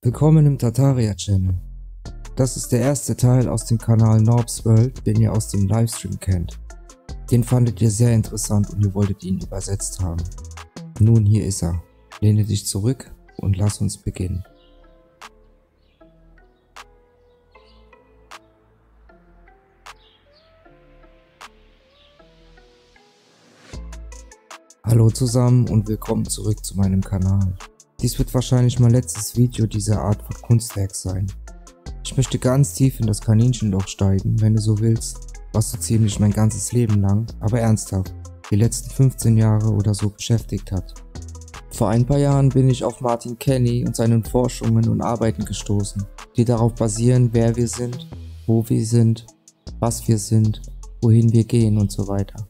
Willkommen im Tartaria Channel. Das ist der erste Teil aus dem Kanal Norbs World, den ihr aus dem Livestream kennt. Den fandet ihr sehr interessant und ihr wolltet ihn übersetzt haben. Nun, hier ist er. Lehne dich zurück und lass uns beginnen. Hallo zusammen und willkommen zurück zu meinem Kanal. Dies wird wahrscheinlich mein letztes Video dieser Art von Kunstwerk sein. Ich möchte ganz tief in das Kaninchenloch steigen, wenn du so willst, was so ziemlich mein ganzes Leben lang, aber ernsthaft, die letzten 15 Jahre oder so beschäftigt hat. Vor ein paar Jahren bin ich auf Martin Kenny und seinen Forschungen und Arbeiten gestoßen, die darauf basieren, wer wir sind, wo wir sind, was wir sind, wohin wir gehen und so weiter.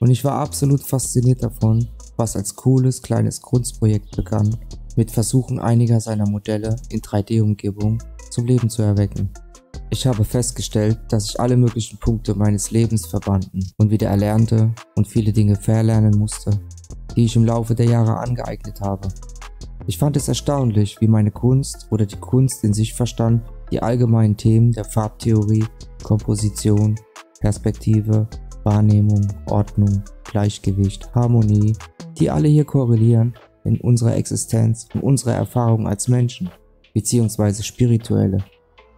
Und ich war absolut fasziniert davon, was als cooles kleines Kunstprojekt begann, mit Versuchen einiger seiner Modelle in 3D-Umgebung zum Leben zu erwecken. Ich habe festgestellt, dass ich alle möglichen Punkte meines Lebens verbanden und wieder erlernte und viele Dinge verlernen musste, die ich im Laufe der Jahre angeeignet habe. Ich fand es erstaunlich, wie meine Kunst oder die Kunst in sich verstand, die allgemeinen Themen der Farbtheorie, Komposition, Perspektive, Wahrnehmung, Ordnung, Gleichgewicht, Harmonie, die alle hier korrelieren in unserer Existenz und unserer Erfahrung als Menschen, beziehungsweise spirituelle,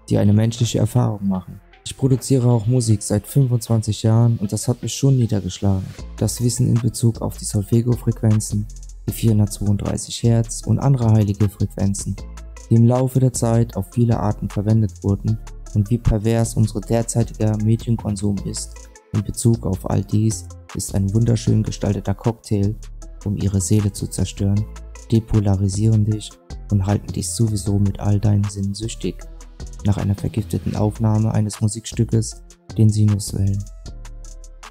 die eine menschliche Erfahrung machen. Ich produziere auch Musik seit 25 Jahren und das hat mich schon niedergeschlagen. Das Wissen in Bezug auf die Solfeggio-Frequenzen, die 432 Hertz und andere heilige Frequenzen, die im Laufe der Zeit auf viele Arten verwendet wurden und wie pervers unser derzeitiger Medienkonsum ist. In Bezug auf all dies ist ein wunderschön gestalteter Cocktail, um ihre Seele zu zerstören, depolarisieren dich und halten dich sowieso mit all deinen Sinnen süchtig, nach einer vergifteten Aufnahme eines Musikstückes, den Sinuswellen.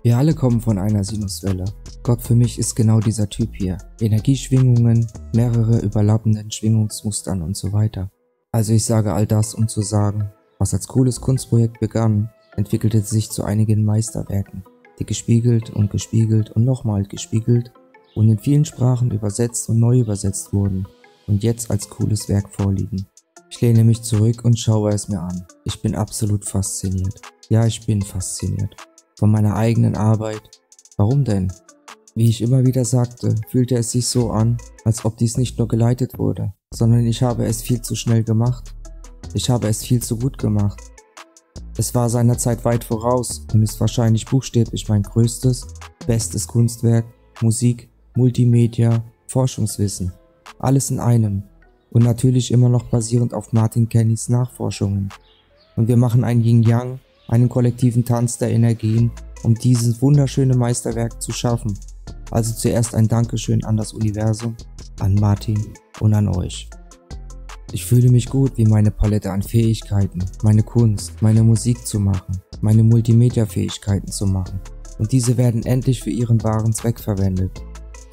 Wir alle kommen von einer Sinuswelle. Gott für mich ist genau dieser Typ hier. Energieschwingungen, mehrere überlappenden Schwingungsmustern und so weiter. Also ich sage all das, um zu sagen, was als cooles Kunstprojekt begann, entwickelte sich zu einigen Meisterwerken, die gespiegelt und nochmal gespiegelt und in vielen Sprachen übersetzt und neu übersetzt wurden und jetzt als cooles Werk vorliegen. Ich lehne mich zurück und schaue es mir an. Ich bin absolut fasziniert. Ja, ich bin fasziniert. Von meiner eigenen Arbeit. Warum denn? Wie ich immer wieder sagte, fühlte es sich so an, als ob dies nicht nur geleitet wurde, sondern ich habe es viel zu schnell gemacht. Ich habe es viel zu gut gemacht. Es war seiner Zeit weit voraus und ist wahrscheinlich buchstäblich mein größtes, bestes Kunstwerk, Musik, Multimedia, Forschungswissen. Alles in einem. Und natürlich immer noch basierend auf Martin Kennys Nachforschungen. Und wir machen ein Yin-Yang, einen kollektiven Tanz der Energien, um dieses wunderschöne Meisterwerk zu schaffen. Also zuerst ein Dankeschön an das Universum, an Martin und an euch. Ich fühle mich gut, wie meine Palette an Fähigkeiten, meine Kunst, meine Musik zu machen, meine Multimedia-Fähigkeiten zu machen. Und diese werden endlich für ihren wahren Zweck verwendet.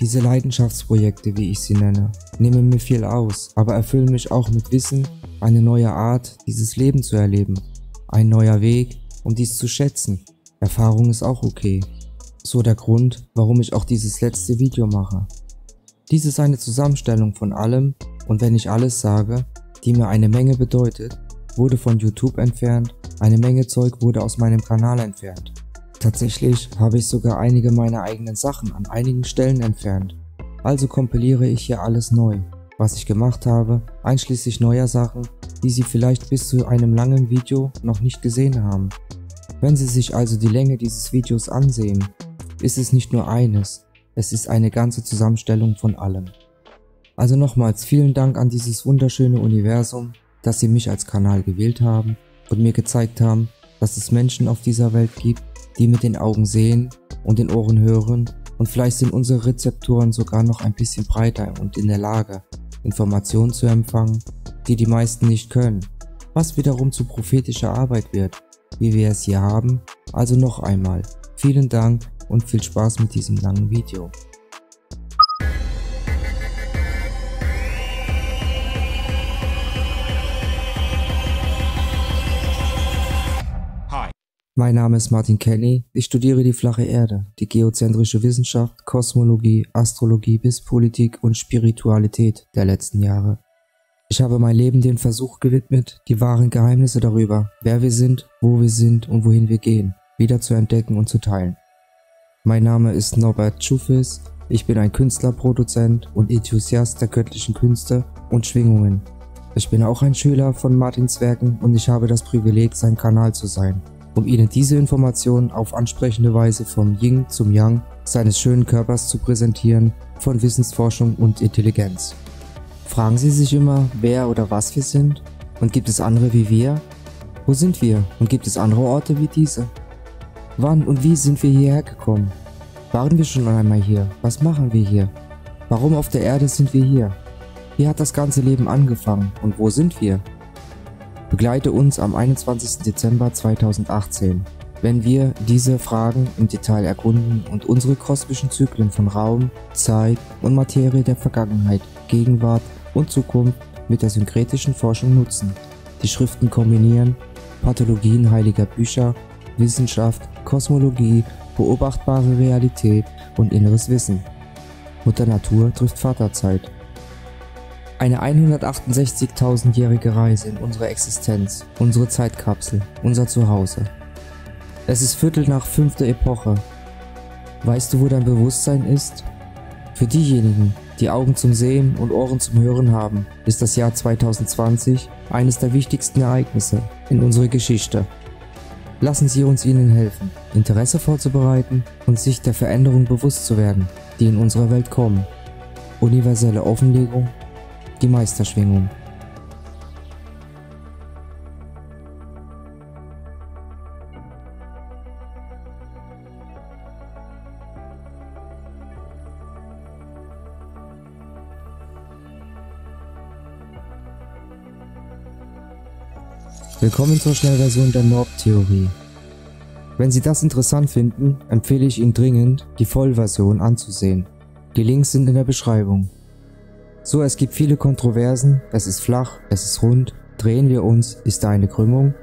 Diese Leidenschaftsprojekte, wie ich sie nenne, nehmen mir viel aus, aber erfüllen mich auch mit Wissen, eine neue Art, dieses Leben zu erleben. Ein neuer Weg, um dies zu schätzen. Erfahrung ist auch okay. So der Grund, warum ich auch dieses letzte Video mache. Dies ist eine Zusammenstellung von allem und wenn ich alles sage, die mir eine Menge bedeutet, wurde von YouTube entfernt, eine Menge Zeug wurde aus meinem Kanal entfernt. Tatsächlich habe ich sogar einige meiner eigenen Sachen an einigen Stellen entfernt. Also kompiliere ich hier alles neu, was ich gemacht habe, einschließlich neuer Sachen, die Sie vielleicht bis zu einem langen Video noch nicht gesehen haben. Wenn Sie sich also die Länge dieses Videos ansehen, ist es nicht nur eines, es ist eine ganze Zusammenstellung von allem. Also nochmals vielen Dank an dieses wunderschöne Universum, dass Sie mich als Kanal gewählt haben und mir gezeigt haben, dass es Menschen auf dieser Welt gibt, die mit den Augen sehen und den Ohren hören und vielleicht sind unsere Rezeptoren sogar noch ein bisschen breiter und in der Lage, Informationen zu empfangen, die die meisten nicht können, was wiederum zu prophetischer Arbeit wird, wie wir es hier haben. Also noch einmal, vielen Dank und viel Spaß mit diesem langen Video. Mein Name ist Martin Kenny, ich studiere die flache Erde, die geozentrische Wissenschaft, Kosmologie, Astrologie bis Politik und Spiritualität der letzten Jahre. Ich habe mein Leben dem Versuch gewidmet, die wahren Geheimnisse darüber, wer wir sind, wo wir sind und wohin wir gehen, wieder zu entdecken und zu teilen. Mein Name ist Norbert Tschufis, ich bin ein Künstler, Produzent und Enthusiast der göttlichen Künste und Schwingungen. Ich bin auch ein Schüler von Martins Werken und ich habe das Privileg, sein Kanal zu sein, um Ihnen diese Informationen auf ansprechende Weise vom Yin zum Yang seines schönen Körpers zu präsentieren, von Wissensforschung und Intelligenz. Fragen Sie sich immer, wer oder was wir sind? Und gibt es andere wie wir? Wo sind wir? Und gibt es andere Orte wie diese? Wann und wie sind wir hierher gekommen? Waren wir schon einmal hier? Was machen wir hier? Warum auf der Erde sind wir hier? Wie hat das ganze Leben angefangen und wo sind wir? Begleite uns am 21. Dezember 2018, wenn wir diese Fragen im Detail erkunden und unsere kosmischen Zyklen von Raum, Zeit und Materie der Vergangenheit, Gegenwart und Zukunft mit der synkretischen Forschung nutzen, die Schriften kombinieren, Pathologien heiliger Bücher, Wissenschaft, Kosmologie, beobachtbare Realität und inneres Wissen. Mutter Natur trifft Vaterzeit. Eine 168.000-jährige Reise in unsere Existenz, unsere Zeitkapsel, unser Zuhause. Es ist Viertel nach 5. Epoche. Weißt du, wo dein Bewusstsein ist? Für diejenigen, die Augen zum Sehen und Ohren zum Hören haben, ist das Jahr 2020 eines der wichtigsten Ereignisse in unserer Geschichte. Lassen Sie uns Ihnen helfen, Interesse vorzubereiten und sich der Veränderung bewusst zu werden, die in unserer Welt kommen. Universelle Offenlegung, die Meisterschwingung. Willkommen zur Schnellversion der Norb-Theorie. Wenn Sie das interessant finden, empfehle ich Ihnen dringend, die Vollversion anzusehen. Die Links sind in der Beschreibung. So, es gibt viele Kontroversen, es ist flach, es ist rund, drehen wir uns, ist da eine Krümmung?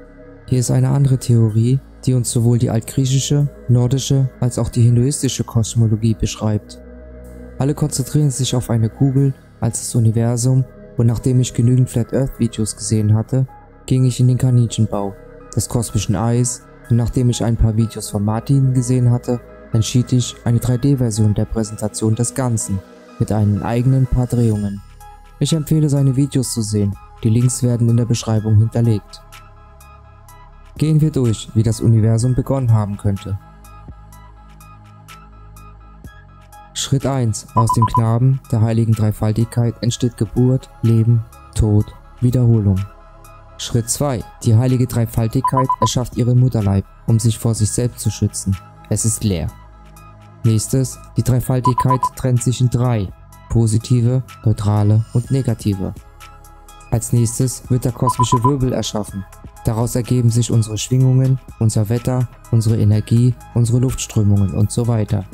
Hier ist eine andere Theorie, die uns sowohl die altgriechische, nordische als auch die hinduistische Kosmologie beschreibt. Alle konzentrieren sich auf eine Kugel als das Universum und nachdem ich genügend Flat Earth Videos gesehen hatte, ging ich in den Kaninchenbau, des kosmischen Eis und nachdem ich ein paar Videos von Martin gesehen hatte, entschied ich, eine 3D-Version der Präsentation des Ganzen mit einen eigenen paar Drehungen. Ich empfehle seine Videos zu sehen, die Links werden in der Beschreibung hinterlegt. Gehen wir durch, wie das Universum begonnen haben könnte. Schritt 1. Aus dem Knaben der heiligen Dreifaltigkeit entsteht Geburt, Leben, Tod, Wiederholung. Schritt 2. Die heilige Dreifaltigkeit erschafft ihren Mutterleib, um sich vor sich selbst zu schützen. Es ist leer. Nächstes. Die Dreifaltigkeit trennt sich in 3. Positive, neutrale und negative. Als nächstes wird der kosmische Wirbel erschaffen. Daraus ergeben sich unsere Schwingungen, unser Wetter, unsere Energie, unsere Luftströmungen und so weiter.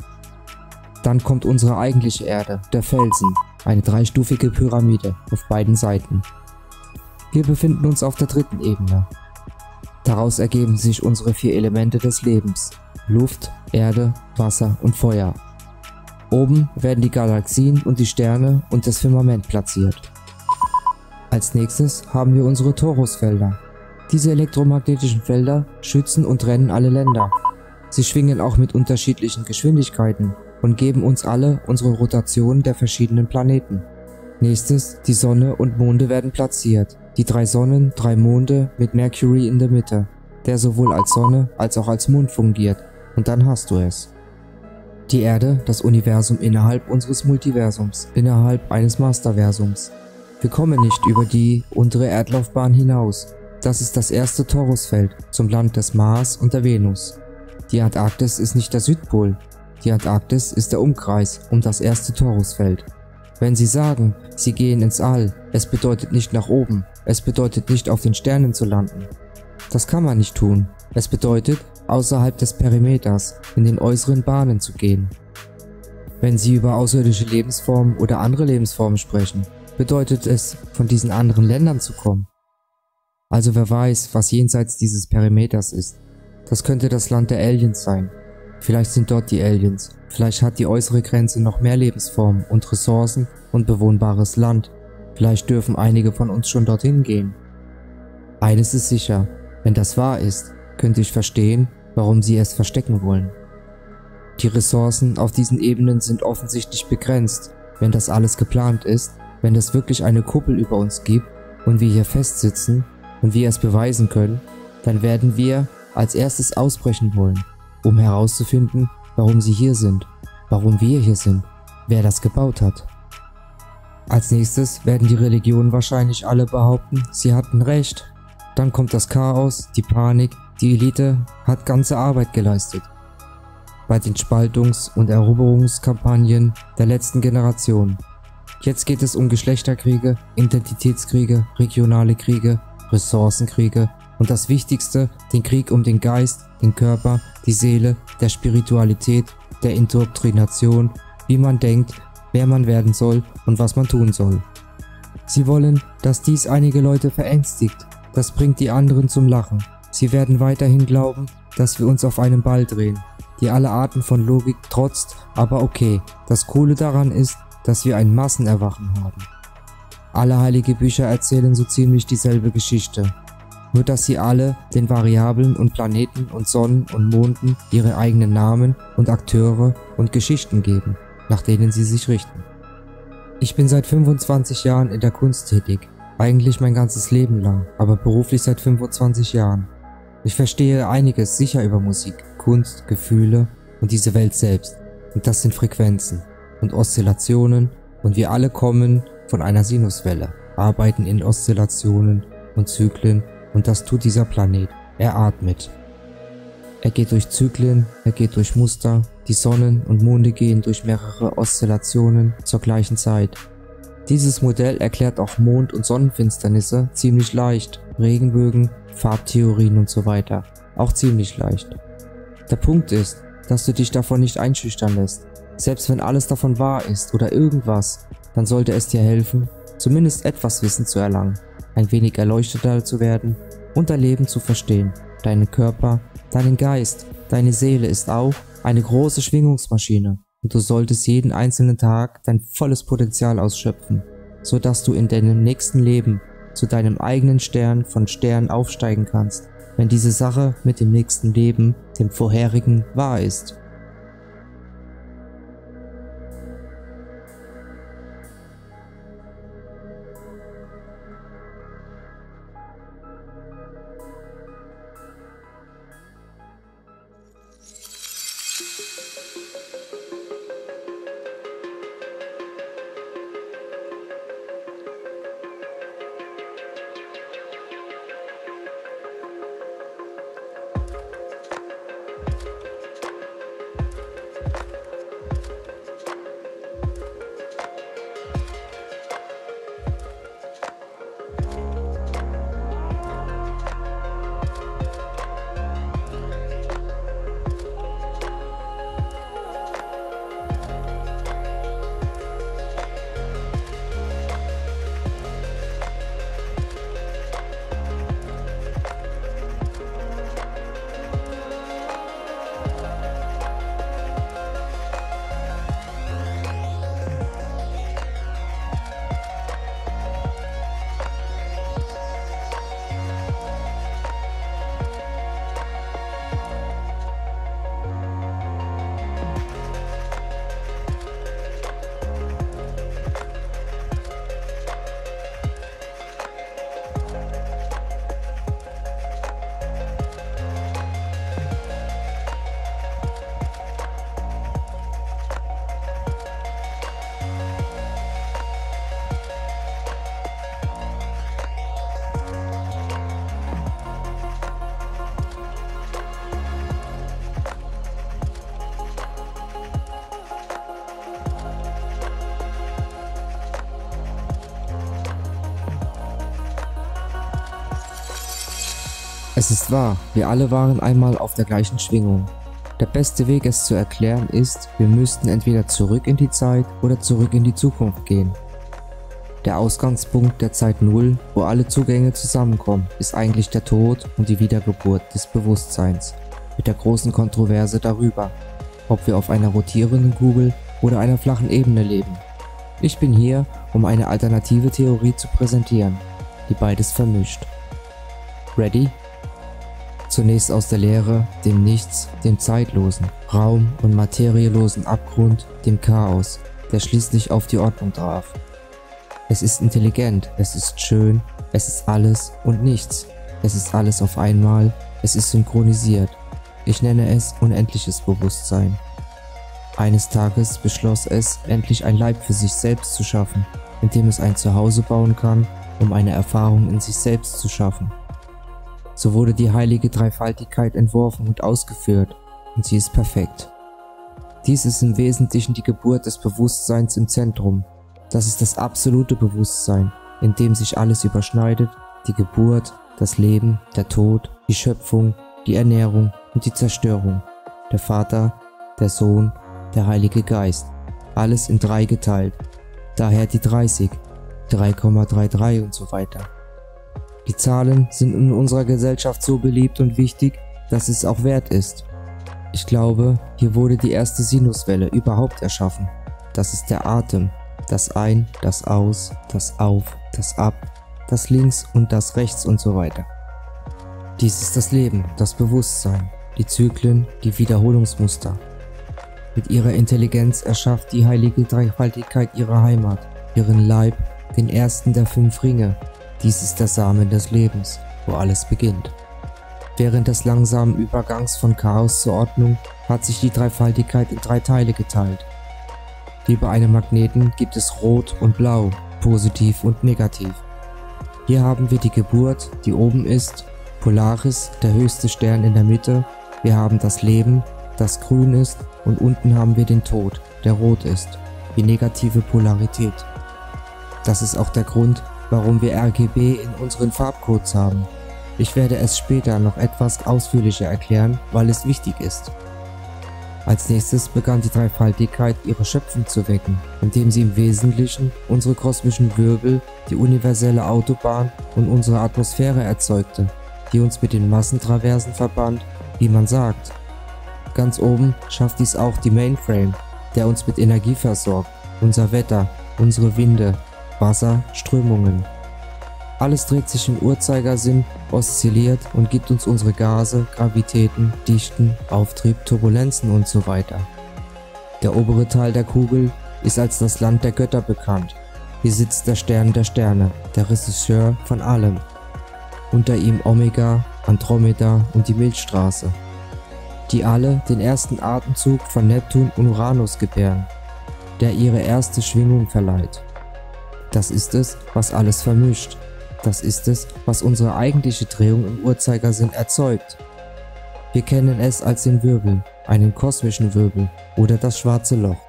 Dann kommt unsere eigentliche Erde, der Felsen, eine dreistufige Pyramide auf beiden Seiten. Wir befinden uns auf der 3. Ebene. Daraus ergeben sich unsere 4 Elemente des Lebens: Luft, Erde, Wasser und Feuer. Oben werden die Galaxien und die Sterne und das Firmament platziert. Als nächstes haben wir unsere Torusfelder. Diese elektromagnetischen Felder schützen und trennen alle Länder. Sie schwingen auch mit unterschiedlichen Geschwindigkeiten und geben uns alle unsere Rotation der verschiedenen Planeten. Nächstes, die Sonne und Monde werden platziert. Die 3 Sonnen, 3 Monde mit Mercury in der Mitte, der sowohl als Sonne als auch als Mond fungiert. Und dann hast du es. Die Erde, das Universum innerhalb unseres Multiversums, innerhalb eines Masterversums. Wir kommen nicht über die untere Erdlaufbahn hinaus. Das ist das erste Torusfeld zum Land des Mars und der Venus. Die Antarktis ist nicht der Südpol. Die Antarktis ist der Umkreis um das erste Torusfeld. Wenn Sie sagen, Sie gehen ins All, es bedeutet nicht nach oben, es bedeutet nicht auf den Sternen zu landen. Das kann man nicht tun. Es bedeutet, außerhalb des Perimeters, in den äußeren Bahnen zu gehen. Wenn Sie über außerirdische Lebensformen oder andere Lebensformen sprechen, bedeutet es, von diesen anderen Ländern zu kommen. Also wer weiß, was jenseits dieses Perimeters ist. Das könnte das Land der Aliens sein. Vielleicht sind dort die Aliens. Vielleicht hat die äußere Grenze noch mehr Lebensformen und Ressourcen und bewohnbares Land. Vielleicht dürfen einige von uns schon dorthin gehen. Eines ist sicher, wenn das wahr ist, könnte ich verstehen, warum sie es verstecken wollen. Die Ressourcen auf diesen Ebenen sind offensichtlich begrenzt. Wenn das alles geplant ist, wenn es wirklich eine Kuppel über uns gibt und wir hier festsitzen und wir es beweisen können, dann werden wir als erstes ausbrechen wollen, um herauszufinden, warum sie hier sind, warum wir hier sind, wer das gebaut hat. Als nächstes werden die Religionen wahrscheinlich alle behaupten, sie hatten recht. Dann kommt das Chaos, die Panik, die Elite hat ganze Arbeit geleistet. Bei den Spaltungs- und Eroberungskampagnen der letzten Generation. Jetzt geht es um Geschlechterkriege, Identitätskriege, regionale Kriege, Ressourcenkriege und das Wichtigste, den Krieg um den Geist, den Körper, die Seele, der Spiritualität, der Indoktrination, wie man denkt, wer man werden soll und was man tun soll. Sie wollen, dass dies einige Leute verängstigt. Das bringt die anderen zum Lachen. Sie werden weiterhin glauben, dass wir uns auf einem Ball drehen, die alle Arten von Logik trotzt, aber okay, das Coole daran ist, dass wir ein Massenerwachen haben. Alle heilige Bücher erzählen so ziemlich dieselbe Geschichte, nur dass sie alle den Variablen und Planeten und Sonnen und Monden ihre eigenen Namen und Akteure und Geschichten geben, nach denen sie sich richten. Ich bin seit 25 Jahren in der Kunst tätig, eigentlich mein ganzes Leben lang, aber beruflich seit 25 Jahren. Ich verstehe einiges sicher über Musik, Kunst, Gefühle und diese Welt selbst. Und das sind Frequenzen und Oszillationen und wir alle kommen von einer Sinuswelle, arbeiten in Oszillationen und Zyklen und das tut dieser Planet. Er atmet. Er geht durch Zyklen, er geht durch Muster, die Sonnen und Monde gehen durch mehrere Oszillationen zur gleichen Zeit. Dieses Modell erklärt auch Mond- und Sonnenfinsternisse ziemlich leicht, Regenbögen, Farbtheorien und so weiter, auch ziemlich leicht. Der Punkt ist, dass du dich davon nicht einschüchtern lässt. Selbst wenn alles davon wahr ist oder irgendwas, dann sollte es dir helfen, zumindest etwas Wissen zu erlangen, ein wenig erleuchteter zu werden und dein Leben zu verstehen, deinen Körper, deinen Geist, deine Seele ist auch eine große Schwingungsmaschine und du solltest jeden einzelnen Tag dein volles Potenzial ausschöpfen, sodass du in deinem nächsten Leben zu deinem eigenen Stern von Sternen aufsteigen kannst, wenn diese Sache mit dem nächsten Leben, dem vorherigen, wahr ist. Es ist wahr, wir alle waren einmal auf der gleichen Schwingung. Der beste Weg, es zu erklären, ist, wir müssten entweder zurück in die Zeit oder zurück in die Zukunft gehen. Der Ausgangspunkt der Zeit Null, wo alle Zugänge zusammenkommen, ist eigentlich der Tod und die Wiedergeburt des Bewusstseins, mit der großen Kontroverse darüber, ob wir auf einer rotierenden Kugel oder einer flachen Ebene leben. Ich bin hier, um eine alternative Theorie zu präsentieren, die beides vermischt. Ready? Zunächst aus der Leere, dem Nichts, dem zeitlosen, raum- und materielosen Abgrund, dem Chaos, der schließlich auf die Ordnung traf. Es ist intelligent, es ist schön, es ist alles und nichts, es ist alles auf einmal, es ist synchronisiert. Ich nenne es unendliches Bewusstsein. Eines Tages beschloss es, endlich ein Leib für sich selbst zu schaffen, in dem es ein Zuhause bauen kann, um eine Erfahrung in sich selbst zu schaffen. So wurde die heilige Dreifaltigkeit entworfen und ausgeführt, und sie ist perfekt. Dies ist im Wesentlichen die Geburt des Bewusstseins im Zentrum. Das ist das absolute Bewusstsein, in dem sich alles überschneidet, die Geburt, das Leben, der Tod, die Schöpfung, die Ernährung und die Zerstörung, der Vater, der Sohn, der Heilige Geist, alles in 3 geteilt, daher die 30, 3,33 und so weiter. Die Zahlen sind in unserer Gesellschaft so beliebt und wichtig, dass es auch wert ist. Ich glaube, hier wurde die erste Sinuswelle überhaupt erschaffen. Das ist der Atem, das Ein, das Aus, das Auf, das Ab, das Links und das Rechts und so weiter. Dies ist das Leben, das Bewusstsein, die Zyklen, die Wiederholungsmuster. Mit ihrer Intelligenz erschafft die heilige Dreifaltigkeit ihre Heimat, ihren Leib, den ersten der 5 Ringe. Dies ist der Samen des Lebens, wo alles beginnt. Während des langsamen Übergangs von Chaos zur Ordnung hat sich die Dreifaltigkeit in 3 Teile geteilt. Wie bei einem Magneten gibt es Rot und Blau, positiv und negativ. Hier haben wir die Geburt, die oben ist, Polaris, der höchste Stern in der Mitte, wir haben das Leben, das grün ist, und unten haben wir den Tod, der rot ist, die negative Polarität. Das ist auch der Grund, warum wir RGB in unseren Farbcodes haben. Ich werde es später noch etwas ausführlicher erklären, weil es wichtig ist. Als nächstes begann die Dreifaltigkeit ihre Schöpfung zu wecken, indem sie im Wesentlichen unsere kosmischen Wirbel, die universelle Autobahn und unsere Atmosphäre erzeugte, die uns mit den Massentraversen verband, wie man sagt. Ganz oben schafft dies auch die Mainframe, der uns mit Energie versorgt, unser Wetter, unsere Winde, Wasser, Strömungen. Alles dreht sich im Uhrzeigersinn, oszilliert und gibt uns unsere Gase, Gravitäten, Dichten, Auftrieb, Turbulenzen und so weiter. Der obere Teil der Kugel ist als das Land der Götter bekannt. Hier sitzt der Stern der Sterne, der Regisseur von allem. Unter ihm Omega, Andromeda und die Milchstraße, die alle den ersten Atemzug von Neptun und Uranus gebären, der ihre erste Schwingung verleiht. Das ist es, was alles vermischt. Das ist es, was unsere eigentliche Drehung im Uhrzeigersinn erzeugt. Wir kennen es als den Wirbel, einen kosmischen Wirbel oder das schwarze Loch.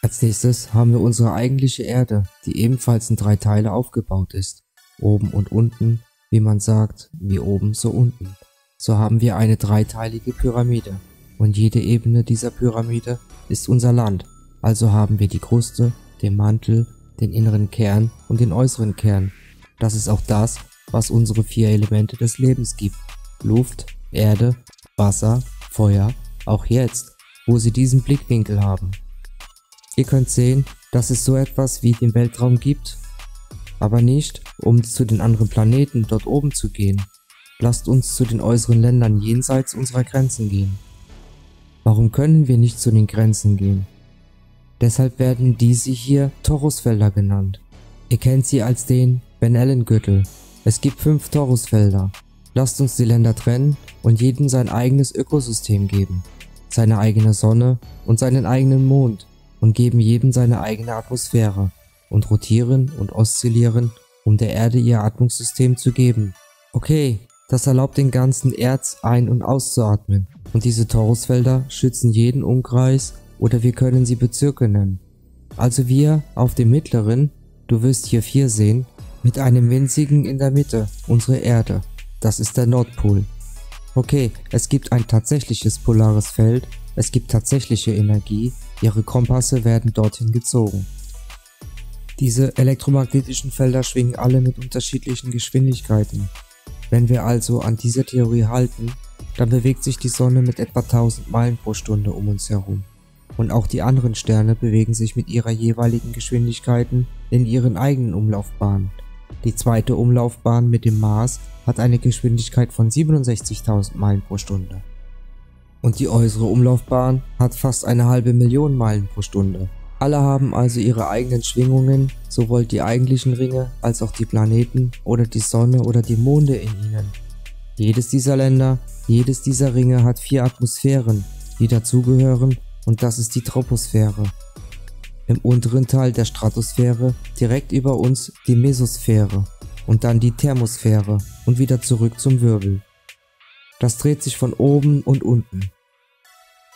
Als nächstes haben wir unsere eigentliche Erde, die ebenfalls in 3 Teile aufgebaut ist. Oben und unten, wie man sagt, wie oben so unten. So haben wir eine 3-teilige Pyramide und jede Ebene dieser Pyramide ist unser Land. Also haben wir die Kruste, den Mantel, den inneren Kern und den äußeren Kern. Das ist auch das, was unsere 4 Elemente des Lebens gibt. Luft, Erde, Wasser, Feuer, auch jetzt, wo sie diesen Blickwinkel haben. Ihr könnt sehen, dass es so etwas wie den Weltraum gibt, aber nicht, um zu den anderen Planeten dort oben zu gehen. Lasst uns zu den äußeren Ländern jenseits unserer Grenzen gehen. Warum können wir nicht zu den Grenzen gehen? Deshalb werden diese hier Torusfelder genannt. Ihr kennt sie als den Van Allen-Gürtel. Es gibt 5 Torusfelder. Lasst uns die Länder trennen und jedem sein eigenes Ökosystem geben, seine eigene Sonne und seinen eigenen Mond und geben jedem seine eigene Atmosphäre und rotieren und oszillieren, um der Erde ihr Atmungssystem zu geben. Okay, das erlaubt den ganzen Erz ein- und auszuatmen und diese Torusfelder schützen jeden Umkreis oder wir können sie Bezirke nennen. Also wir auf dem mittleren, du wirst hier 4 sehen, mit einem winzigen in der Mitte, unsere Erde. Das ist der Nordpol. Okay, es gibt ein tatsächliches polares Feld, es gibt tatsächliche Energie, ihre Kompasse werden dorthin gezogen. Diese elektromagnetischen Felder schwingen alle mit unterschiedlichen Geschwindigkeiten. Wenn wir also an dieser Theorie halten, dann bewegt sich die Sonne mit etwa 1000 Meilen pro Stunde um uns herum. und auch die anderen Sterne bewegen sich mit ihrer jeweiligen Geschwindigkeiten in ihren eigenen Umlaufbahnen. Die zweite Umlaufbahn mit dem Mars hat eine Geschwindigkeit von 67.000 Meilen pro Stunde. Und die äußere Umlaufbahn hat fast 500.000 Meilen pro Stunde. Alle haben also ihre eigenen Schwingungen, sowohl die eigentlichen Ringe als auch die Planeten oder die Sonne oder die Monde in ihnen. Jedes dieser Länder, jedes dieser Ringe hat 4 Atmosphären, die dazugehören, und das ist die Troposphäre. Im unteren Teil der Stratosphäre, direkt über uns die Mesosphäre und dann die Thermosphäre und wieder zurück zum Wirbel. Das dreht sich von oben und unten.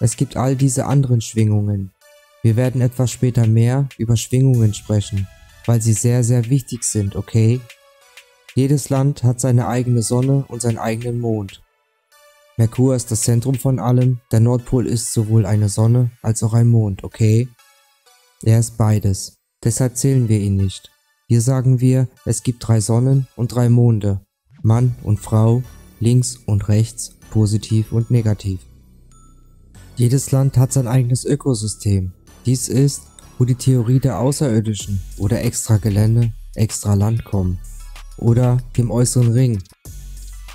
Es gibt all diese anderen Schwingungen. Wir werden etwas später mehr über Schwingungen sprechen, weil sie sehr, sehr wichtig sind, okay? Jedes Land hat seine eigene Sonne und seinen eigenen Mond. Merkur ist das Zentrum von allem, der Nordpol ist sowohl eine Sonne als auch ein Mond, okay? Er ist beides, deshalb zählen wir ihn nicht. Hier sagen wir, es gibt 3 Sonnen und 3 Monde, Mann und Frau, links und rechts, positiv und negativ. Jedes Land hat sein eigenes Ökosystem. Dies ist, wo die Theorie der Außerirdischen oder Extragelände, Extraland kommen. Oder dem äußeren Ring.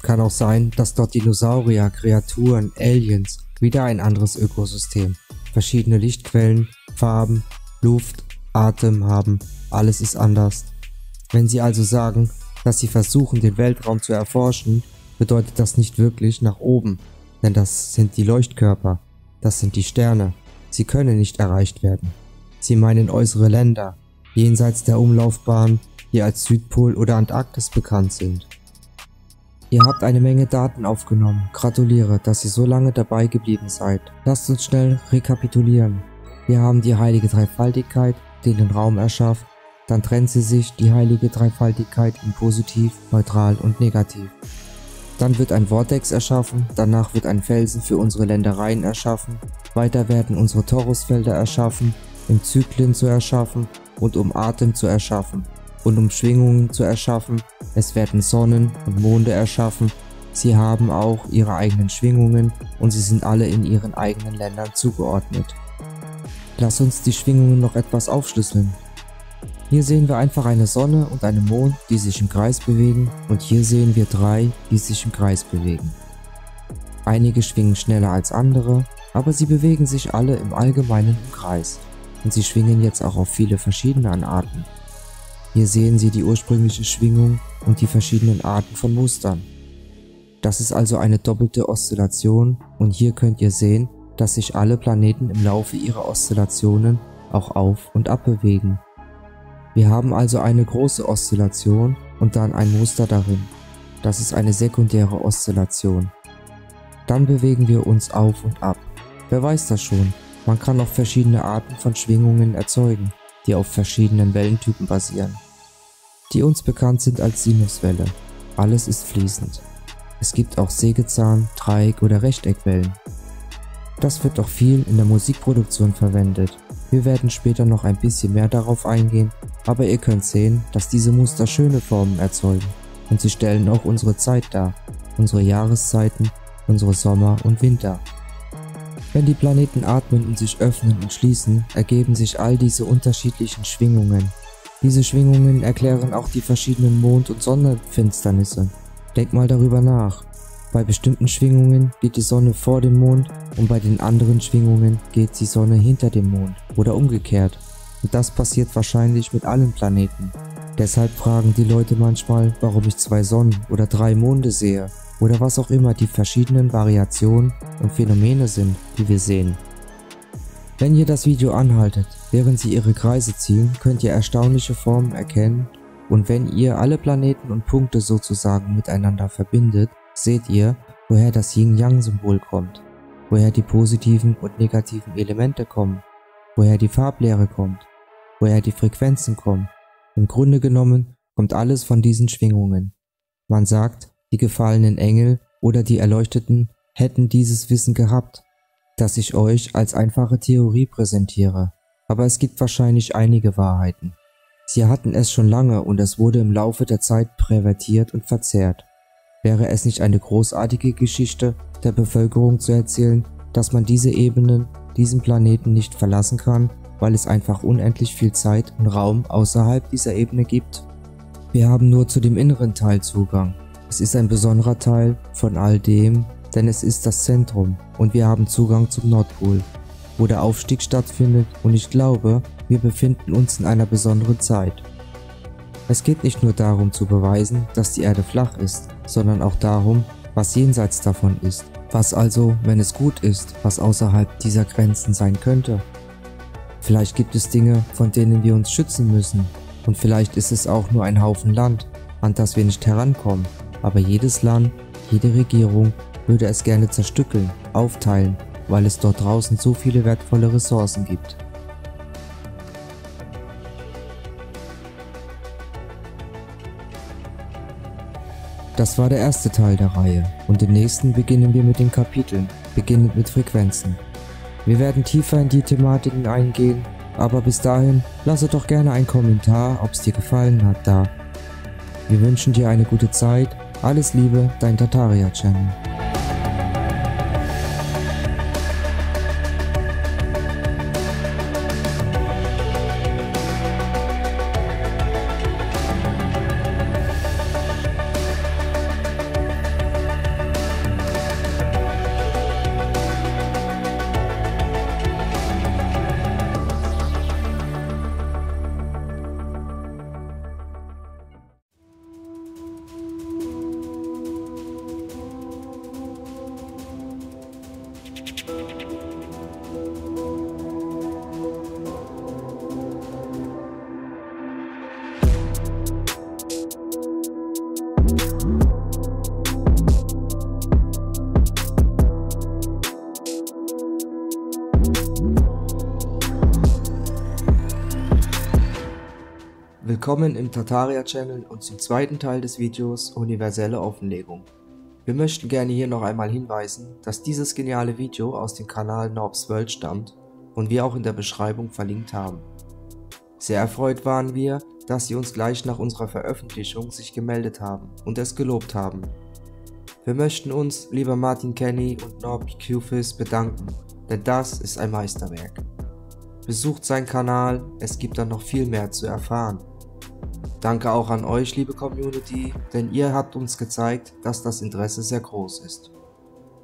Kann auch sein, dass dort Dinosaurier, Kreaturen, Aliens, wieder ein anderes Ökosystem, verschiedene Lichtquellen, Farben, Luft, Atem haben, alles ist anders. Wenn Sie also sagen, dass Sie versuchen, den Weltraum zu erforschen, bedeutet das nicht wirklich nach oben, denn das sind die Leuchtkörper, das sind die Sterne. Sie können nicht erreicht werden. Sie meinen äußere Länder, jenseits der Umlaufbahn, die als Südpol oder Antarktis bekannt sind. Ihr habt eine Menge Daten aufgenommen. Gratuliere, dass ihr so lange dabei geblieben seid. Lasst uns schnell rekapitulieren. Wir haben die heilige Dreifaltigkeit, die den Raum erschafft. Dann trennt sie sich, die heilige Dreifaltigkeit, in positiv, neutral und negativ. Dann wird ein Vortex erschaffen, danach wird ein Felsen für unsere Ländereien erschaffen, weiter werden unsere Torusfelder erschaffen, um Zyklen zu erschaffen und um Atem zu erschaffen und um Schwingungen zu erschaffen. Es werden Sonnen und Monde erschaffen, sie haben auch ihre eigenen Schwingungen und sie sind alle in ihren eigenen Ländern zugeordnet. Lass uns die Schwingungen noch etwas aufschlüsseln. Hier sehen wir einfach eine Sonne und einen Mond, die sich im Kreis bewegen, und hier sehen wir 3, die sich im Kreis bewegen. Einige schwingen schneller als andere, aber sie bewegen sich alle im Allgemeinen im Kreis und sie schwingen jetzt auch auf viele verschiedene Arten. Hier sehen Sie die ursprüngliche Schwingung und die verschiedenen Arten von Mustern. Das ist also eine doppelte Oszillation und hier könnt ihr sehen, dass sich alle Planeten im Laufe ihrer Oszillationen auch auf und ab bewegen. Wir haben also eine große Oszillation und dann ein Muster darin. Das ist eine sekundäre Oszillation. Dann bewegen wir uns auf und ab. Wer weiß das schon? Man kann auch verschiedene Arten von Schwingungen erzeugen, die auf verschiedenen Wellentypen basieren, die uns bekannt sind als Sinuswelle. Alles ist fließend. Es gibt auch Sägezahn-, Dreieck- oder Rechteckwellen. Das wird auch viel in der Musikproduktion verwendet. Wir werden später noch ein bisschen mehr darauf eingehen, aber ihr könnt sehen, dass diese Muster schöne Formen erzeugen und sie stellen auch unsere Zeit dar, unsere Jahreszeiten, unsere Sommer und Winter. Wenn die Planeten atmen und sich öffnen und schließen, ergeben sich all diese unterschiedlichen Schwingungen. Diese Schwingungen erklären auch die verschiedenen Mond- und Sonnenfinsternisse. Denk mal darüber nach. Bei bestimmten Schwingungen geht die Sonne vor dem Mond und bei den anderen Schwingungen geht die Sonne hinter dem Mond oder umgekehrt. Und das passiert wahrscheinlich mit allen Planeten. Deshalb fragen die Leute manchmal, warum ich 2 Sonnen oder 3 Monde sehe oder was auch immer die verschiedenen Variationen und Phänomene sind, die wir sehen. Wenn ihr das Video anhaltet, während sie ihre Kreise ziehen, könnt ihr erstaunliche Formen erkennen und wenn ihr alle Planeten und Punkte sozusagen miteinander verbindet, seht ihr, woher das Yin-Yang-Symbol kommt, woher die positiven und negativen Elemente kommen, woher die Farblehre kommt, woher die Frequenzen kommen. Im Grunde genommen kommt alles von diesen Schwingungen. Man sagt, die gefallenen Engel oder die Erleuchteten hätten dieses Wissen gehabt, das ich euch als einfache Theorie präsentiere, aber es gibt wahrscheinlich einige Wahrheiten. Sie hatten es schon lange und es wurde im Laufe der Zeit pervertiert und verzerrt. Wäre es nicht eine großartige Geschichte der Bevölkerung zu erzählen, dass man diese Ebenen diesen Planeten nicht verlassen kann, weil es einfach unendlich viel Zeit und Raum außerhalb dieser Ebene gibt? Wir haben nur zu dem inneren Teil Zugang. Es ist ein besonderer Teil von all dem, denn es ist das Zentrum und wir haben Zugang zum Nordpol, wo der Aufstieg stattfindet, und ich glaube, wir befinden uns in einer besonderen Zeit. Es geht nicht nur darum zu beweisen, dass die Erde flach ist, sondern auch darum, was jenseits davon ist. Was also, wenn es gut ist, was außerhalb dieser Grenzen sein könnte? Vielleicht gibt es Dinge, von denen wir uns schützen müssen, und vielleicht ist es auch nur ein Haufen Land, an das wir nicht herankommen, aber jedes Land, jede Regierung würde es gerne zerstückeln, aufteilen, weil es dort draußen so viele wertvolle Ressourcen gibt. Das war der erste Teil der Reihe, und im nächsten beginnen wir mit den Kapiteln, beginnend mit Frequenzen. Wir werden tiefer in die Thematiken eingehen, aber bis dahin lasse doch gerne einen Kommentar, ob es dir gefallen hat, da. Wir wünschen dir eine gute Zeit, alles Liebe, dein Tartaria Channel. Willkommen im Tartaria Channel und zum zweiten Teil des Videos Universelle Offenlegung. Wir möchten gerne hier noch einmal hinweisen, dass dieses geniale Video aus dem Kanal Norbs World stammt und wir auch in der Beschreibung verlinkt haben. Sehr erfreut waren wir, dass Sie uns gleich nach unserer Veröffentlichung sich gemeldet haben und es gelobt haben. Wir möchten uns, lieber Martin Kenny und Norb Qfizz, bedanken, denn das ist ein Meisterwerk. Besucht seinen Kanal, es gibt da noch viel mehr zu erfahren. Danke auch an euch, liebe Community, denn ihr habt uns gezeigt, dass das Interesse sehr groß ist.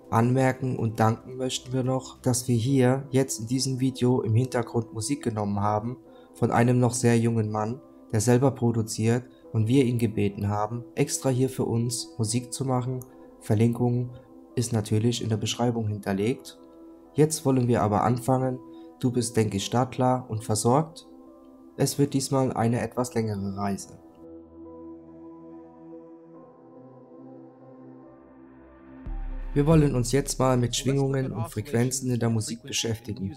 Anmerken und danken möchten wir noch, dass wir hier jetzt in diesem Video im Hintergrund Musik genommen haben von einem noch sehr jungen Mann, der selber produziert, und wir ihn gebeten haben, extra hier für uns Musik zu machen. Verlinkung ist natürlich in der Beschreibung hinterlegt. Jetzt wollen wir aber anfangen. Du bist, denke ich, startklar und versorgt. Es wird diesmal eine etwas längere Reise. Wir wollen uns jetzt mal mit Schwingungen und Frequenzen in der Musik beschäftigen.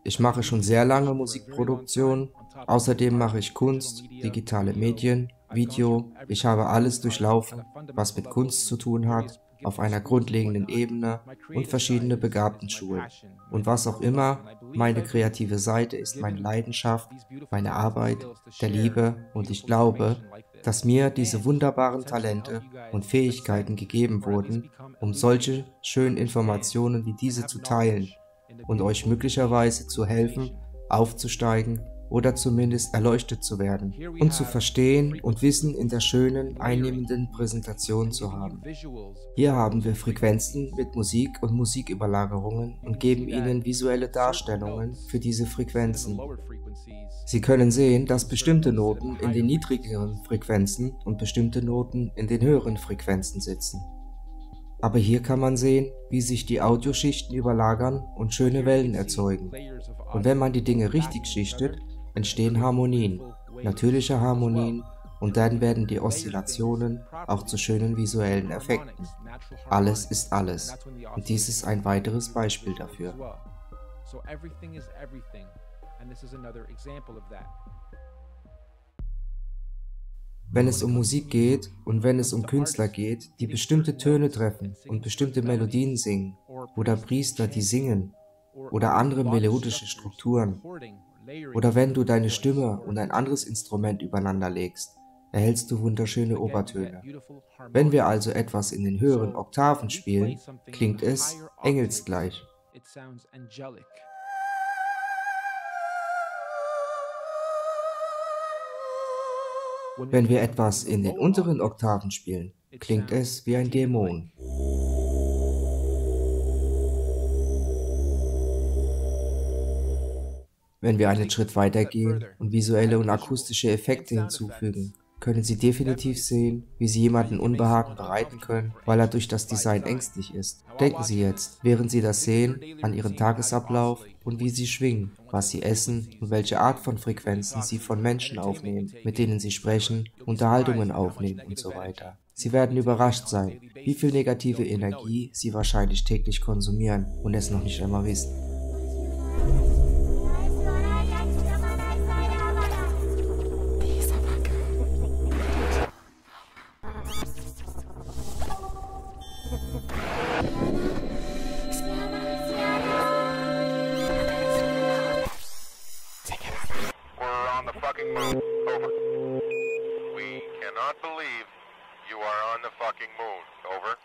Ich mache schon sehr lange Musikproduktion, außerdem mache ich Kunst, digitale Medien, Video. Ich habe alles durchlaufen, was mit Kunst zu tun hat, auf einer grundlegenden Ebene und verschiedene Begabtenschulen. Und was auch immer, meine kreative Seite ist meine Leidenschaft, meine Arbeit, der Liebe, und ich glaube, dass mir diese wunderbaren Talente und Fähigkeiten gegeben wurden, um solche schönen Informationen wie diese zu teilen und euch möglicherweise zu helfen, aufzusteigen oder zumindest erleuchtet zu werden und zu verstehen und Wissen in der schönen, einnehmenden Präsentation zu haben. Hier haben wir Frequenzen mit Musik und Musiküberlagerungen und geben ihnen visuelle Darstellungen für diese Frequenzen. Sie können sehen, dass bestimmte Noten in den niedrigeren Frequenzen und bestimmte Noten in den höheren Frequenzen sitzen. Aber hier kann man sehen, wie sich die Audioschichten überlagern und schöne Wellen erzeugen. Und wenn man die Dinge richtig schichtet, entstehen Harmonien, natürliche Harmonien, und dann werden die Oszillationen auch zu schönen visuellen Effekten. Alles ist alles, und dies ist ein weiteres Beispiel dafür. Wenn es um Musik geht und wenn es um Künstler geht, die bestimmte Töne treffen und bestimmte Melodien singen, oder Priester, die singen, oder andere melodische Strukturen, oder wenn du deine Stimme und ein anderes Instrument übereinander legst, erhältst du wunderschöne Obertöne. Wenn wir also etwas in den höheren Oktaven spielen, klingt es engelsgleich. Wenn wir etwas in den unteren Oktaven spielen, klingt es wie ein Dämon. Wenn wir einen Schritt weiter gehen und visuelle und akustische Effekte hinzufügen, können Sie definitiv sehen, wie Sie jemanden Unbehagen bereiten können, weil er durch das Design ängstlich ist. Denken Sie jetzt, während Sie das sehen, an Ihren Tagesablauf und wie Sie schwingen, was Sie essen und welche Art von Frequenzen Sie von Menschen aufnehmen, mit denen Sie sprechen, Unterhaltungen aufnehmen und so weiter. Sie werden überrascht sein, wie viel negative Energie Sie wahrscheinlich täglich konsumieren und es noch nicht einmal wissen. Moon. Over. We cannot believe you are on the fucking moon. Over.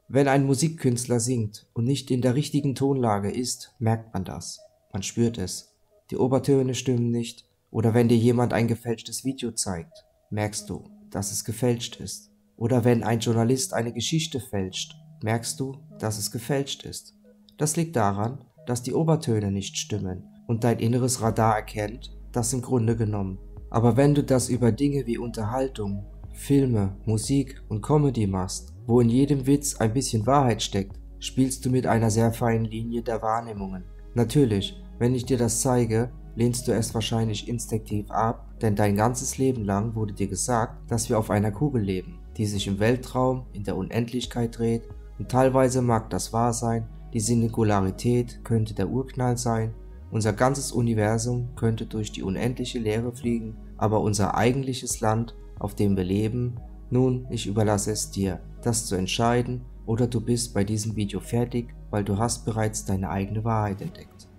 Wenn ein Musikkünstler singt und nicht in der richtigen Tonlage ist, merkt man das. Man spürt es. Die Obertöne stimmen nicht, oder wenn dir jemand ein gefälschtes Video zeigt, merkst du, dass es gefälscht ist. Oder wenn ein Journalist eine Geschichte fälscht, merkst du, dass es gefälscht ist. Das liegt daran, dass die Obertöne nicht stimmen und dein inneres Radar erkennt, das im Grunde genommen. Aber wenn du das über Dinge wie Unterhaltung, Filme, Musik und Comedy machst, wo in jedem Witz ein bisschen Wahrheit steckt, spielst du mit einer sehr feinen Linie der Wahrnehmungen. Natürlich, wenn ich dir das zeige, lehnst du es wahrscheinlich instinktiv ab, denn dein ganzes Leben lang wurde dir gesagt, dass wir auf einer Kugel leben, die sich im Weltraum, in der Unendlichkeit dreht, und teilweise mag das wahr sein, die Singularität könnte der Urknall sein, unser ganzes Universum könnte durch die unendliche Leere fliegen, aber unser eigentliches Land, auf dem wir leben, nun, ich überlasse es dir, das zu entscheiden, oder du bist bei diesem Video fertig, weil du hast bereits deine eigene Wahrheit entdeckt.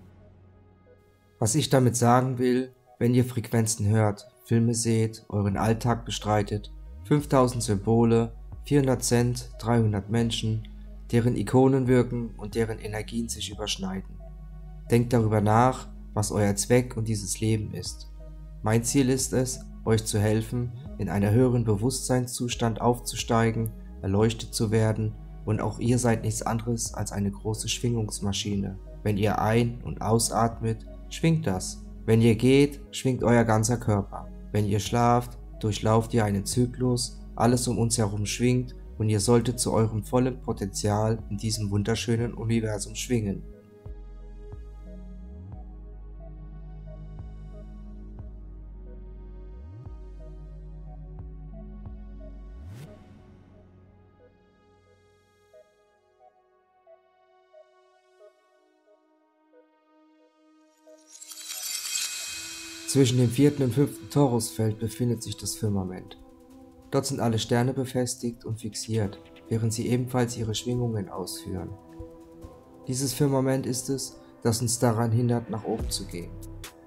Was ich damit sagen will, wenn ihr Frequenzen hört, Filme seht, euren Alltag bestreitet, 5000 Symbole, 400 Cent, 300 Menschen, deren Ikonen wirken und deren Energien sich überschneiden. Denkt darüber nach, was euer Zweck und dieses Leben ist. Mein Ziel ist es, euch zu helfen, in einen höheren Bewusstseinszustand aufzusteigen, erleuchtet zu werden, und auch ihr seid nichts anderes als eine große Schwingungsmaschine. Wenn ihr ein- und ausatmet, schwingt das. Wenn ihr geht, schwingt euer ganzer Körper. Wenn ihr schlaft, durchlauft ihr einen Zyklus, alles um uns herum schwingt und ihr solltet zu eurem vollen Potenzial in diesem wunderschönen Universum schwingen. Zwischen dem 4. und 5. Torusfeld befindet sich das Firmament. Dort sind alle Sterne befestigt und fixiert, während sie ebenfalls ihre Schwingungen ausführen. Dieses Firmament ist es, das uns daran hindert, nach oben zu gehen.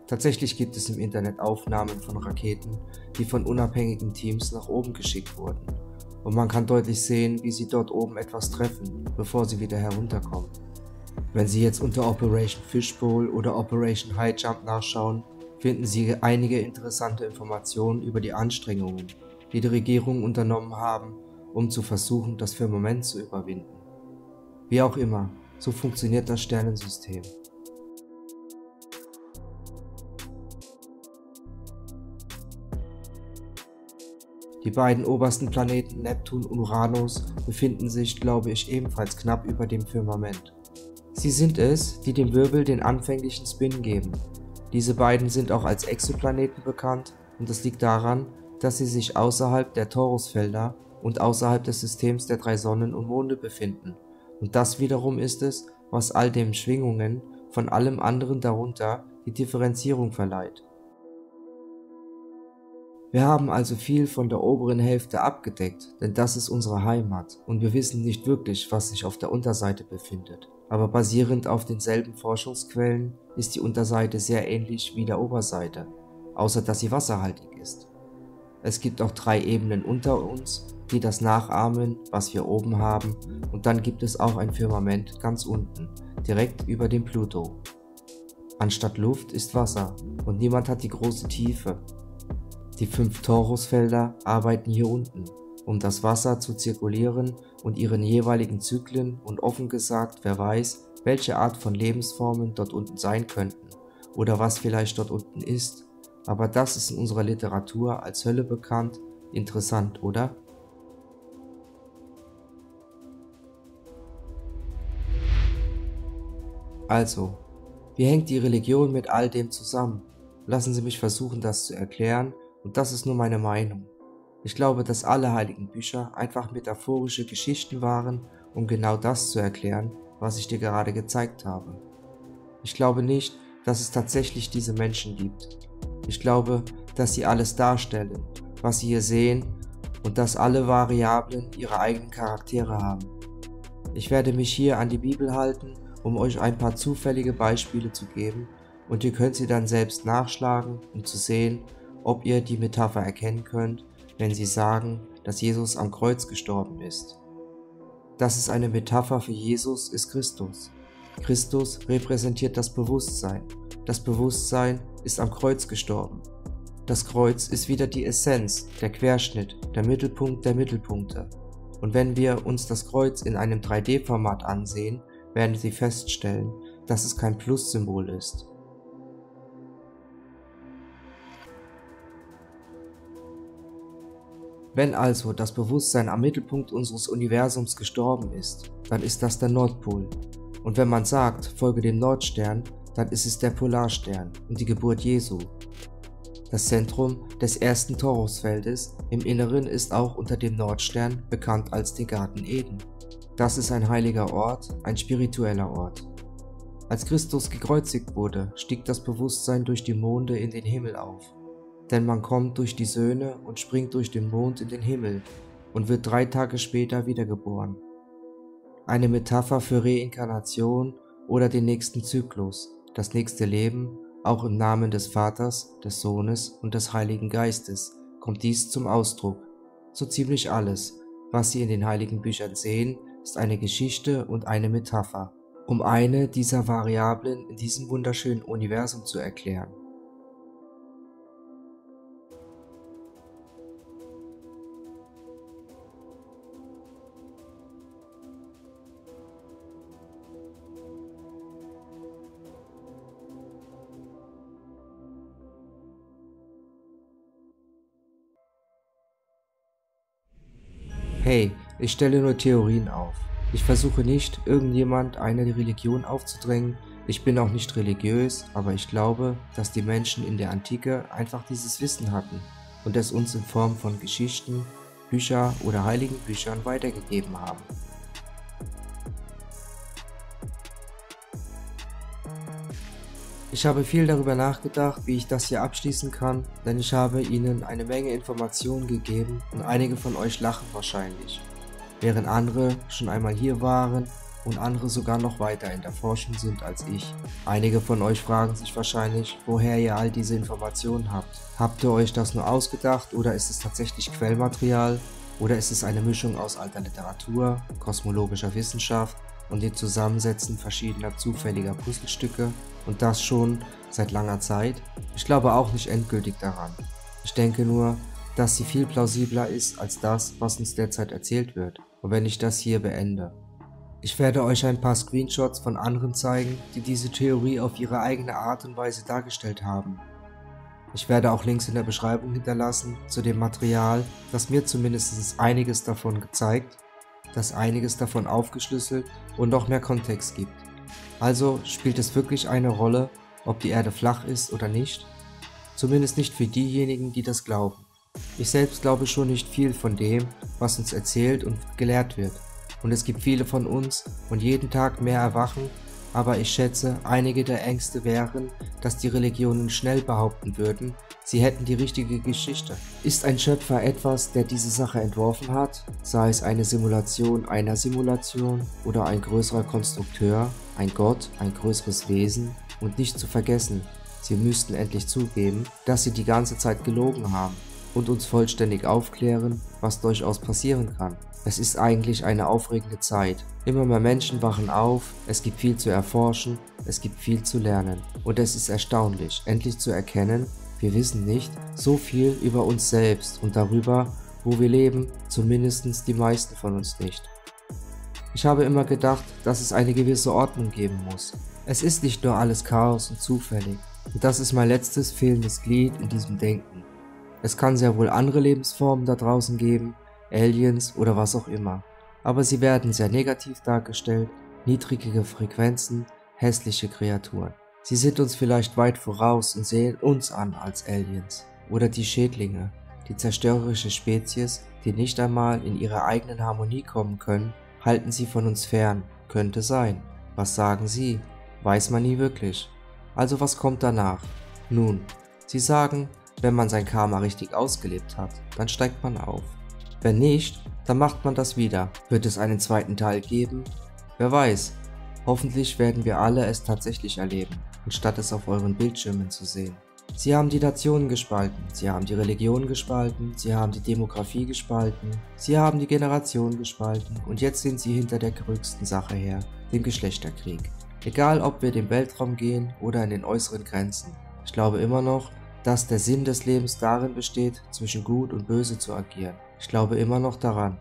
Tatsächlich gibt es im Internet Aufnahmen von Raketen, die von unabhängigen Teams nach oben geschickt wurden. Und man kann deutlich sehen, wie sie dort oben etwas treffen, bevor sie wieder herunterkommen. Wenn Sie jetzt unter Operation Fishbowl oder Operation High Jump nachschauen, finden Sie einige interessante Informationen über die Anstrengungen, die die Regierungen unternommen haben, um zu versuchen, das Firmament zu überwinden. Wie auch immer, so funktioniert das Sternensystem. Die beiden obersten Planeten Neptun und Uranus befinden sich, glaube ich, ebenfalls knapp über dem Firmament. Sie sind es, die dem Wirbel den anfänglichen Spin geben. Diese beiden sind auch als Exoplaneten bekannt, und das liegt daran, dass sie sich außerhalb der Torusfelder und außerhalb des Systems der 3 Sonnen und Monde befinden. Und das wiederum ist es, was all den Schwingungen von allem anderen darunter die Differenzierung verleiht. Wir haben also viel von der oberen Hälfte abgedeckt, denn das ist unsere Heimat und wir wissen nicht wirklich, was sich auf der Unterseite befindet. Aber basierend auf denselben Forschungsquellen ist die Unterseite sehr ähnlich wie der Oberseite, außer dass sie wasserhaltig ist. Es gibt auch 3 Ebenen unter uns, die das nachahmen, was wir oben haben, und dann gibt es auch ein Firmament ganz unten, direkt über dem Pluto. Anstatt Luft ist Wasser und niemand hat die große Tiefe. Die 5 Torusfelder arbeiten hier unten, um das Wasser zu zirkulieren und ihren jeweiligen Zyklen und offen gesagt, wer weiß, welche Art von Lebensformen dort unten sein könnten oder was vielleicht dort unten ist, aber das ist in unserer Literatur als Hölle bekannt. Interessant, oder? Also, wie hängt die Religion mit all dem zusammen? Lassen Sie mich versuchen, das zu erklären, und das ist nur meine Meinung. Ich glaube, dass alle heiligen Bücher einfach metaphorische Geschichten waren, um genau das zu erklären, was ich dir gerade gezeigt habe. Ich glaube nicht, dass es tatsächlich diese Menschen gibt. Ich glaube, dass sie alles darstellen, was Sie hier sehen, und dass alle Variablen ihre eigenen Charaktere haben. Ich werde mich hier an die Bibel halten, um euch ein paar zufällige Beispiele zu geben, und ihr könnt sie dann selbst nachschlagen, um zu sehen, ob ihr die Metapher erkennen könnt, wenn sie sagen, dass Jesus am Kreuz gestorben ist. Das ist eine Metapher für Jesus ist Christus. Christus repräsentiert das Bewusstsein. Das Bewusstsein ist am Kreuz gestorben. Das Kreuz ist wieder die Essenz, der Querschnitt, der Mittelpunkt der Mittelpunkte. Und wenn wir uns das Kreuz in einem 3D-Format ansehen, werden Sie feststellen, dass es kein Plus-Symbol ist. Wenn also das Bewusstsein am Mittelpunkt unseres Universums gestorben ist, dann ist das der Nordpol. Und wenn man sagt, folge dem Nordstern, dann ist es der Polarstern und die Geburt Jesu. Das Zentrum des ersten Torusfeldes im Inneren ist auch unter dem Nordstern bekannt als den Garten Eden. Das ist ein heiliger Ort, ein spiritueller Ort. Als Christus gekreuzigt wurde, stieg das Bewusstsein durch die Monde in den Himmel auf. Denn man kommt durch die Söhne und springt durch den Mond in den Himmel und wird 3 Tage später wiedergeboren. Eine Metapher für Reinkarnation oder den nächsten Zyklus, das nächste Leben, auch im Namen des Vaters, des Sohnes und des Heiligen Geistes, kommt dies zum Ausdruck. So ziemlich alles, was Sie in den heiligen Büchern sehen, ist eine Geschichte und eine Metapher, um eine dieser Variablen in diesem wunderschönen Universum zu erklären. Hey, ich stelle nur Theorien auf. Ich versuche nicht, irgendjemand eine Religion aufzudrängen. Ich bin auch nicht religiös, aber ich glaube, dass die Menschen in der Antike einfach dieses Wissen hatten und es uns in Form von Geschichten, Büchern oder heiligen Büchern weitergegeben haben. Ich habe viel darüber nachgedacht, wie ich das hier abschließen kann, denn ich habe Ihnen eine Menge Informationen gegeben und einige von euch lachen wahrscheinlich, während andere schon einmal hier waren und andere sogar noch weiter in der Forschung sind als ich. Einige von euch fragen sich wahrscheinlich, woher ihr all diese Informationen habt. Habt ihr euch das nur ausgedacht oder ist es tatsächlich Quellmaterial oder ist es eine Mischung aus alter Literatur, kosmologischer Wissenschaft und dem Zusammensetzen verschiedener zufälliger Puzzlestücke und das schon seit langer Zeit? Ich glaube auch nicht endgültig daran. Ich denke nur, dass sie viel plausibler ist als das, was uns derzeit erzählt wird. Und wenn ich das hier beende. Ich werde euch ein paar Screenshots von anderen zeigen, die diese Theorie auf ihre eigene Art und Weise dargestellt haben. Ich werde auch Links in der Beschreibung hinterlassen zu dem Material, das mir zumindest einiges davon gezeigt, das einiges davon aufgeschlüsselt und noch mehr Kontext gibt. Also spielt es wirklich eine Rolle, ob die Erde flach ist oder nicht? Zumindest nicht für diejenigen, die das glauben. Ich selbst glaube schon nicht viel von dem, was uns erzählt und gelehrt wird. Und es gibt viele von uns und jeden Tag mehr erwachen, aber ich schätze, einige der Ängste wären, dass die Religionen schnell behaupten würden, sie hätten die richtige Geschichte. Ist ein Schöpfer etwas, der diese Sache entworfen hat, sei es eine Simulation einer Simulation oder ein größerer Konstrukteur, ein Gott, ein größeres Wesen? Und nicht zu vergessen, sie müssten endlich zugeben, dass sie die ganze Zeit gelogen haben und uns vollständig aufklären, was durchaus passieren kann. Es ist eigentlich eine aufregende Zeit. Immer mehr Menschen wachen auf, es gibt viel zu erforschen, es gibt viel zu lernen. Und es ist erstaunlich, endlich zu erkennen, Wir wissen nicht so viel über uns selbst und darüber, wo wir leben, zumindest die meisten von uns nicht. Ich habe immer gedacht, dass es eine gewisse Ordnung geben muss. Es ist nicht nur alles Chaos und zufällig. Und das ist mein letztes fehlendes Glied in diesem Denken. Es kann sehr wohl andere Lebensformen da draußen geben, Aliens oder was auch immer. Aber sie werden sehr negativ dargestellt, niedrige Frequenzen, hässliche Kreaturen. Sie sind uns vielleicht weit voraus und sehen uns an als Aliens. Oder die Schädlinge, die zerstörerische Spezies, die nicht einmal in ihrer eigenen Harmonie kommen können, halten sie von uns fern. Könnte sein. Was sagen Sie? Weiß man nie wirklich. Also was kommt danach? Nun, Sie sagen, wenn man sein Karma richtig ausgelebt hat, dann steigt man auf. Wenn nicht, dann macht man das wieder. Wird es einen zweiten Teil geben? Wer weiß. Hoffentlich werden wir alle es tatsächlich erleben, anstatt es auf euren Bildschirmen zu sehen. Sie haben die Nationen gespalten, sie haben die Religion gespalten, sie haben die Demografie gespalten, sie haben die Generation gespalten und jetzt sind sie hinter der größten Sache her, dem Geschlechterkrieg. Egal ob wir den Weltraum gehen oder in den äußeren Grenzen. Ich glaube immer noch, dass der Sinn des Lebens darin besteht, zwischen Gut und Böse zu agieren. Ich glaube immer noch daran.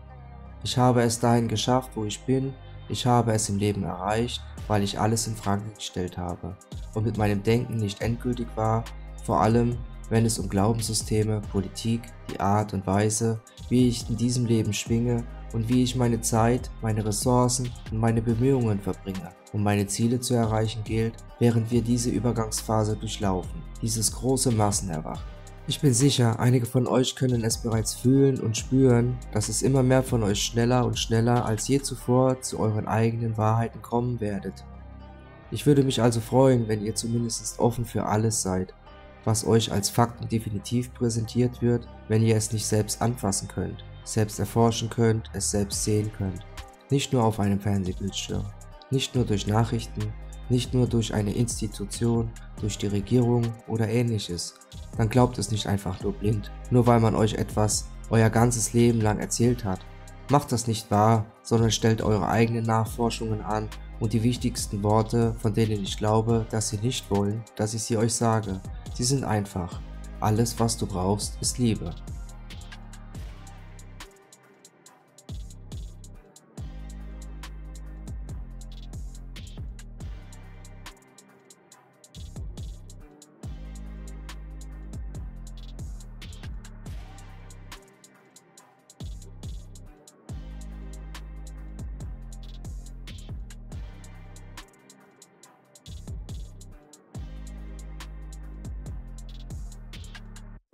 Ich habe es dahin geschafft, wo ich bin. Ich habe es im Leben erreicht, weil ich alles in Frage gestellt habe und mit meinem Denken nicht endgültig war, vor allem wenn es um Glaubenssysteme, Politik, die Art und Weise, wie ich in diesem Leben schwinge und wie ich meine Zeit, meine Ressourcen und meine Bemühungen verbringe, um meine Ziele zu erreichen gilt, während wir diese Übergangsphase durchlaufen, dieses große Massenerwachen. Ich bin sicher, einige von euch können es bereits fühlen und spüren, dass es immer mehr von euch schneller und schneller als je zuvor zu euren eigenen Wahrheiten kommen werdet. Ich würde mich also freuen, wenn ihr zumindest offen für alles seid, was euch als Fakten definitiv präsentiert wird, wenn ihr es nicht selbst anfassen könnt, selbst erforschen könnt, es selbst sehen könnt. Nicht nur auf einem Fernsehbildschirm, nicht nur durch Nachrichten, nicht nur durch eine Institution, durch die Regierung oder ähnliches. Dann glaubt es nicht einfach nur blind, nur weil man euch etwas euer ganzes Leben lang erzählt hat. Macht das nicht wahr, sondern stellt eure eigenen Nachforschungen an und die wichtigsten Worte, von denen ich glaube, dass sie nicht wollen, dass ich sie euch sage. Sie sind einfach. Alles, was du brauchst, ist Liebe.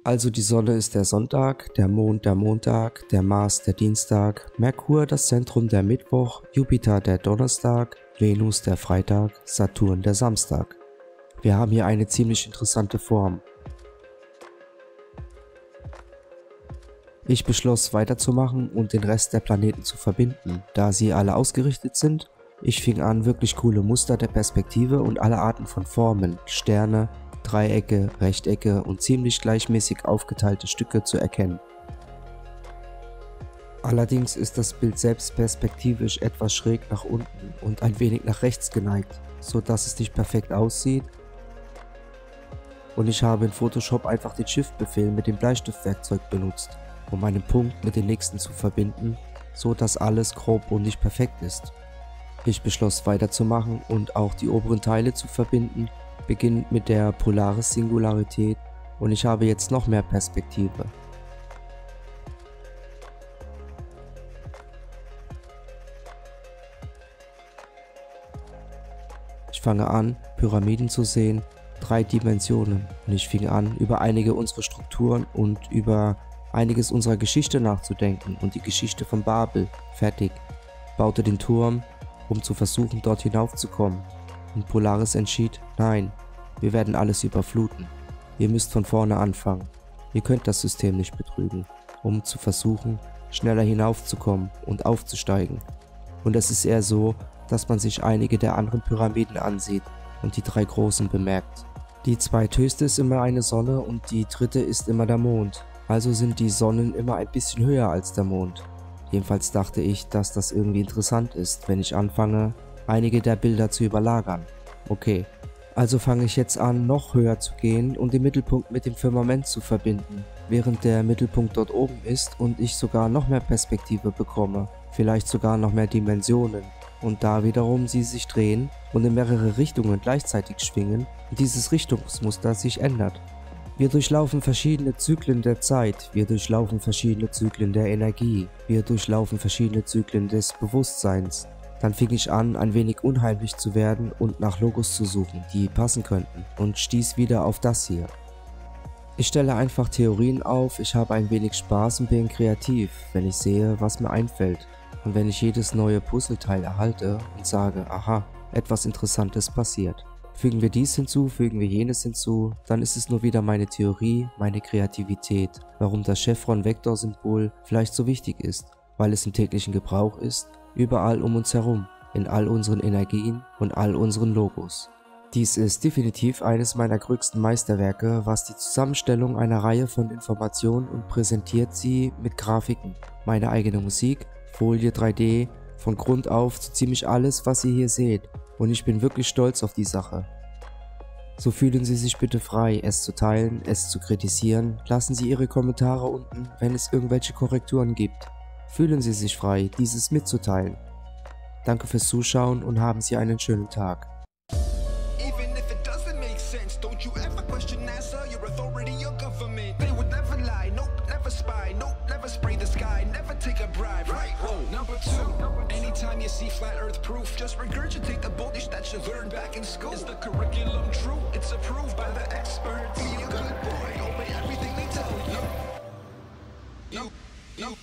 Also die Sonne ist der Sonntag, der Mond der Montag, der Mars der Dienstag, Merkur das Zentrum der Mittwoch, Jupiter der Donnerstag, Venus der Freitag, Saturn der Samstag. Wir haben hier eine ziemlich interessante Form. Ich beschloss weiterzumachen und den Rest der Planeten zu verbinden, da sie alle ausgerichtet sind. Ich fing an, wirklich coole Muster der Perspektive und alle Arten von Formen, Sterne, Dreiecke, Rechtecke und ziemlich gleichmäßig aufgeteilte Stücke zu erkennen. Allerdings ist das Bild selbst perspektivisch etwas schräg nach unten und ein wenig nach rechts geneigt, so dass es nicht perfekt aussieht. Und ich habe in Photoshop einfach den Shift-Befehl mit dem Bleistiftwerkzeug benutzt, um einen Punkt mit dem nächsten zu verbinden, so dass alles grob und nicht perfekt ist. Ich beschloss weiterzumachen und auch die oberen Teile zu verbinden, beginnt mit der Polaris-Singularität und ich habe jetzt noch mehr Perspektive. Ich fange an, Pyramiden zu sehen, 3 Dimensionen, und ich fing an, über einige unserer Strukturen und über einiges unserer Geschichte nachzudenken und die Geschichte von Babel. Fertig. Baute den Turm, um zu versuchen, dort hinaufzukommen. Und Polaris entschied, nein, wir werden alles überfluten. Ihr müsst von vorne anfangen. Ihr könnt das System nicht betrügen, um zu versuchen, schneller hinaufzukommen und aufzusteigen. Und es ist eher so, dass man sich einige der anderen Pyramiden ansieht und die 3 großen bemerkt. Die zweithöchste ist immer eine Sonne und die dritte ist immer der Mond. Also sind die Sonnen immer ein bisschen höher als der Mond. Jedenfalls dachte ich, dass das irgendwie interessant ist, wenn ich anfange, einige der Bilder zu überlagern. Okay, Also fange ich jetzt an, noch höher zu gehen und den Mittelpunkt mit dem Firmament zu verbinden, während der Mittelpunkt dort oben ist und ich sogar noch mehr Perspektive bekomme, vielleicht sogar noch mehr Dimensionen, und da wiederum sie sich drehen und in mehrere Richtungen gleichzeitig schwingen und dieses Richtungsmuster sich ändert. Wir durchlaufen verschiedene Zyklen der Zeit, wir durchlaufen verschiedene Zyklen der Energie, wir durchlaufen verschiedene Zyklen des Bewusstseins. Dann fing ich an, ein wenig unheimlich zu werden und nach Logos zu suchen, die passen könnten, und stieß wieder auf das hier. Ich stelle einfach Theorien auf, ich habe ein wenig Spaß und bin kreativ, wenn ich sehe, was mir einfällt. Und wenn ich jedes neue Puzzleteil erhalte und sage, aha, etwas Interessantes passiert. Fügen wir dies hinzu, fügen wir jenes hinzu, dann ist es nur wieder meine Theorie, meine Kreativität, warum das Chevron-Vektor-Symbol vielleicht so wichtig ist, weil es im täglichen Gebrauch ist, überall um uns herum, in all unseren Energien und all unseren Logos. Dies ist definitiv eines meiner größten Meisterwerke, was die Zusammenstellung einer Reihe von Informationen und präsentiert sie mit Grafiken, meine eigene Musik, Folie 3D, von Grund auf so ziemlich alles, was ihr hier seht, und ich bin wirklich stolz auf die Sache. So fühlen Sie sich bitte frei, es zu teilen, es zu kritisieren, lassen Sie Ihre Kommentare unten, wenn es irgendwelche Korrekturen gibt. Fühlen Sie sich frei, dieses mitzuteilen. Danke fürs Zuschauen und haben Sie einen schönen Tag. Anytime you see flat earth proof, just regurgitate the bullshit that you learned back in school. Is the curriculum true? It's approved by the experts. Be a good boy, obey everything they tell you.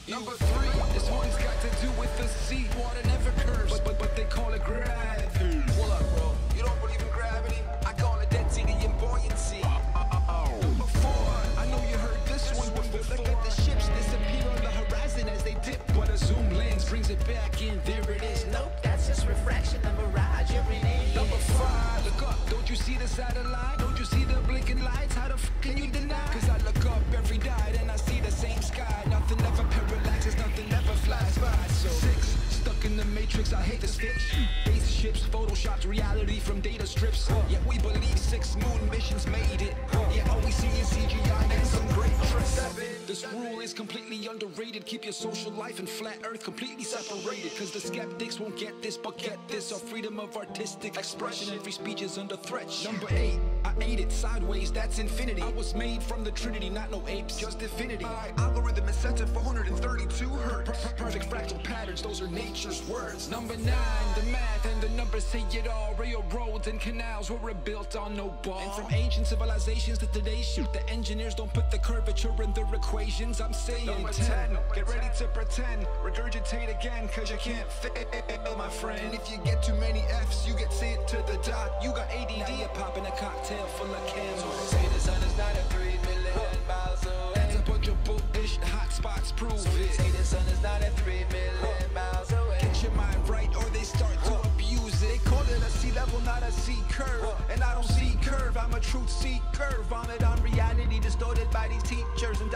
Number 3, this one's got to do with the sea. Water never curves, but they call it gravity. Hold up, bro. You don't believe in gravity? I call it density and buoyancy. Number 4, I know you heard this one before. Look at the ships disappear on the horizon as they dip. But a zoom lens brings it back in. There it is. Nope, that's just refraction, a mirage. You're in it. Number 5, look up. Don't you see the satellite? Don't you see the blinking lights? How the f can you deny? Cause I look up every night and I see the same sky. Nothing ever parallaxes, nothing ever flies by. So 6, stuck in the matrix, I hate the stitch. Spaceships, photoshopped reality from data strips. Yet we believe 6 moon missions made it. Yet all we see is CGI and some great tricks. 7, this rule is completely underrated. Keep your social life and flat earth completely separated. Cause the skeptics won't get this, but get this. Our freedom of artistic expression and free speech is under threat. Number 8, I ate it sideways, that's infinity. I was made from the trinity, not no apes, just divinity. My algorithm is set to 432 hertz. Perfect fractal patterns, those are nature's words. Number 9, the math and the numbers say it all. Railroads and canals were built on no ball. And from ancient civilizations to today's shoot, the engineers don't put the curvature in their equations. I'm saying number 10, get ready to pretend. Regurgitate again, cause you can't fail, my friend. If you get too many F's, you get sent to the dock. You got ADD, popping a cocktail full of cans. Say the sun is not 3 million miles away. That's a bunch of bullish hot spots, prove it. Say the sun is not 3 million miles away. Get your mind right or they start to abuse it. They call it a sea level, not a C curve. And I don't see curve, I'm a truth seeker. Vomit on reality distorted by these teachers and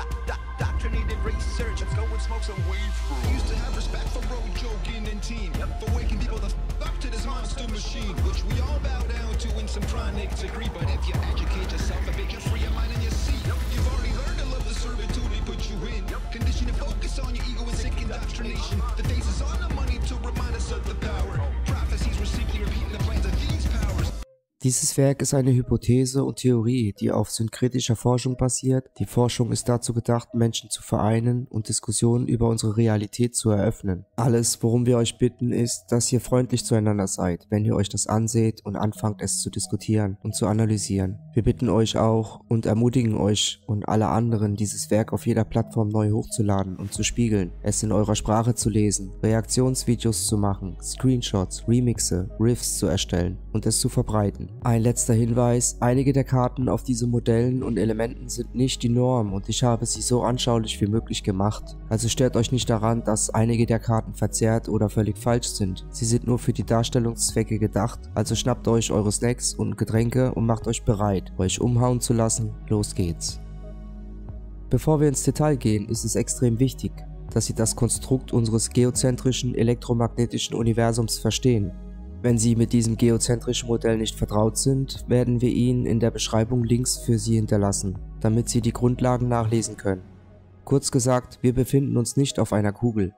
doctrinated research. Let's go and smoke some weed. I used to have respect for road joking and team, for waking people the up to this monster machine, which we all bow down to in some chronic degree. But if you educate yourself a bit, you're free your mind and your seat. You've already learned to love the servitude they put you in. Condition and focus on your ego and sick indoctrination. The face is on the money to remind us of the power. Prophecies were simply repeating the plans of these powers. Dieses Werk ist eine Hypothese und Theorie, die auf synkretischer Forschung basiert. Die Forschung ist dazu gedacht, Menschen zu vereinen und Diskussionen über unsere Realität zu eröffnen. Alles, worum wir euch bitten, ist, dass ihr freundlich zueinander seid, wenn ihr euch das anseht und anfangt, es zu diskutieren und zu analysieren. Wir bitten euch auch und ermutigen euch und alle anderen, dieses Werk auf jeder Plattform neu hochzuladen und zu spiegeln, es in eurer Sprache zu lesen, Reaktionsvideos zu machen, Screenshots, Remixe, Riffs zu erstellen und es zu verbreiten. Ein letzter Hinweis, einige der Karten auf diese Modellen und Elementen sind nicht die Norm und ich habe sie so anschaulich wie möglich gemacht. Also stört euch nicht daran, dass einige der Karten verzerrt oder völlig falsch sind. Sie sind nur für die Darstellungszwecke gedacht, also schnappt euch eure Snacks und Getränke und macht euch bereit, euch umhauen zu lassen. Los geht's. Bevor wir ins Detail gehen, ist es extrem wichtig, dass Sie das Konstrukt unseres geozentrischen elektromagnetischen Universums verstehen. Wenn Sie mit diesem geozentrischen Modell nicht vertraut sind, werden wir Ihnen in der Beschreibung Links für Sie hinterlassen, damit Sie die Grundlagen nachlesen können. Kurz gesagt, wir befinden uns nicht auf einer Kugel.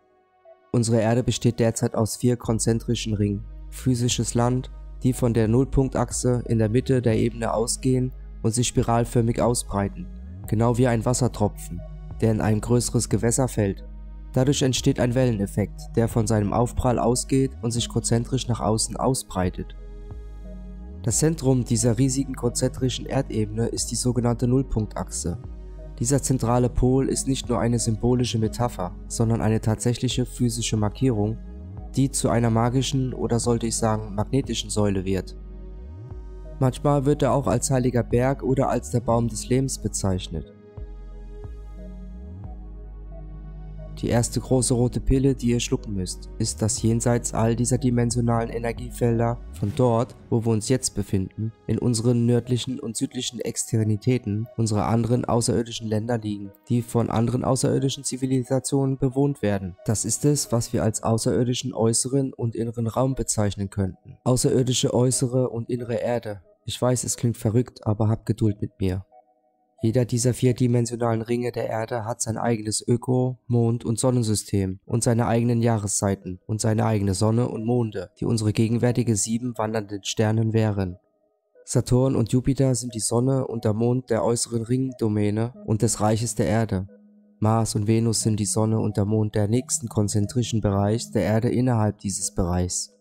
Unsere Erde besteht derzeit aus 4 konzentrischen Ringen. Physisches Land, die von der Nullpunktachse in der Mitte der Ebene ausgehen und sich spiralförmig ausbreiten, genau wie ein Wassertropfen, der in ein größeres Gewässer fällt. Dadurch entsteht ein Welleneffekt, der von seinem Aufprall ausgeht und sich konzentrisch nach außen ausbreitet. Das Zentrum dieser riesigen konzentrischen Erdebene ist die sogenannte Nullpunktachse. Dieser zentrale Pol ist nicht nur eine symbolische Metapher, sondern eine tatsächliche physische Markierung, die zu einer magischen oder sollte ich sagen magnetischen Säule wird. Manchmal wird er auch als heiliger Berg oder als der Baum des Lebens bezeichnet. Die erste große rote Pille, die ihr schlucken müsst, ist, dass jenseits all dieser dimensionalen Energiefelder von dort, wo wir uns jetzt befinden, in unseren nördlichen und südlichen Externitäten unsere anderen außerirdischen Länder liegen, die von anderen außerirdischen Zivilisationen bewohnt werden. Das ist es, was wir als außerirdischen äußeren und inneren Raum bezeichnen könnten. Außerirdische äußere und innere Erde. Ich weiß, es klingt verrückt, aber habt Geduld mit mir. Jeder dieser 4-dimensionalen Ringe der Erde hat sein eigenes Öko-, Mond- und Sonnensystem und seine eigenen Jahreszeiten und seine eigene Sonne und Monde, die unsere gegenwärtige 7 wandernden Sternen wären. Saturn und Jupiter sind die Sonne und der Mond der äußeren Ringdomäne und des Reiches der Erde. Mars und Venus sind die Sonne und der Mond der nächsten konzentrischen Bereichs der Erde innerhalb dieses Bereichs.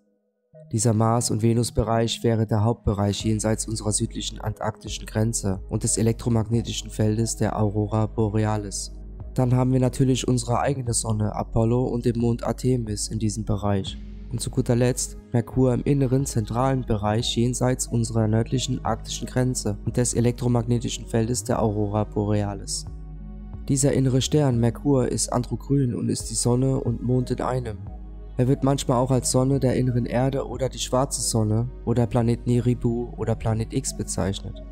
Dieser Mars- und Venusbereich wäre der Hauptbereich jenseits unserer südlichen antarktischen Grenze und des elektromagnetischen Feldes der Aurora Borealis. Dann haben wir natürlich unsere eigene Sonne Apollo und den Mond Artemis in diesem Bereich. Und zu guter Letzt Merkur im inneren zentralen Bereich jenseits unserer nördlichen arktischen Grenze und des elektromagnetischen Feldes der Aurora Borealis. Dieser innere Stern Merkur ist androgyn und ist die Sonne und Mond in einem. Er wird manchmal auch als Sonne der inneren Erde oder die schwarze Sonne oder Planet Nibiru oder Planet X bezeichnet.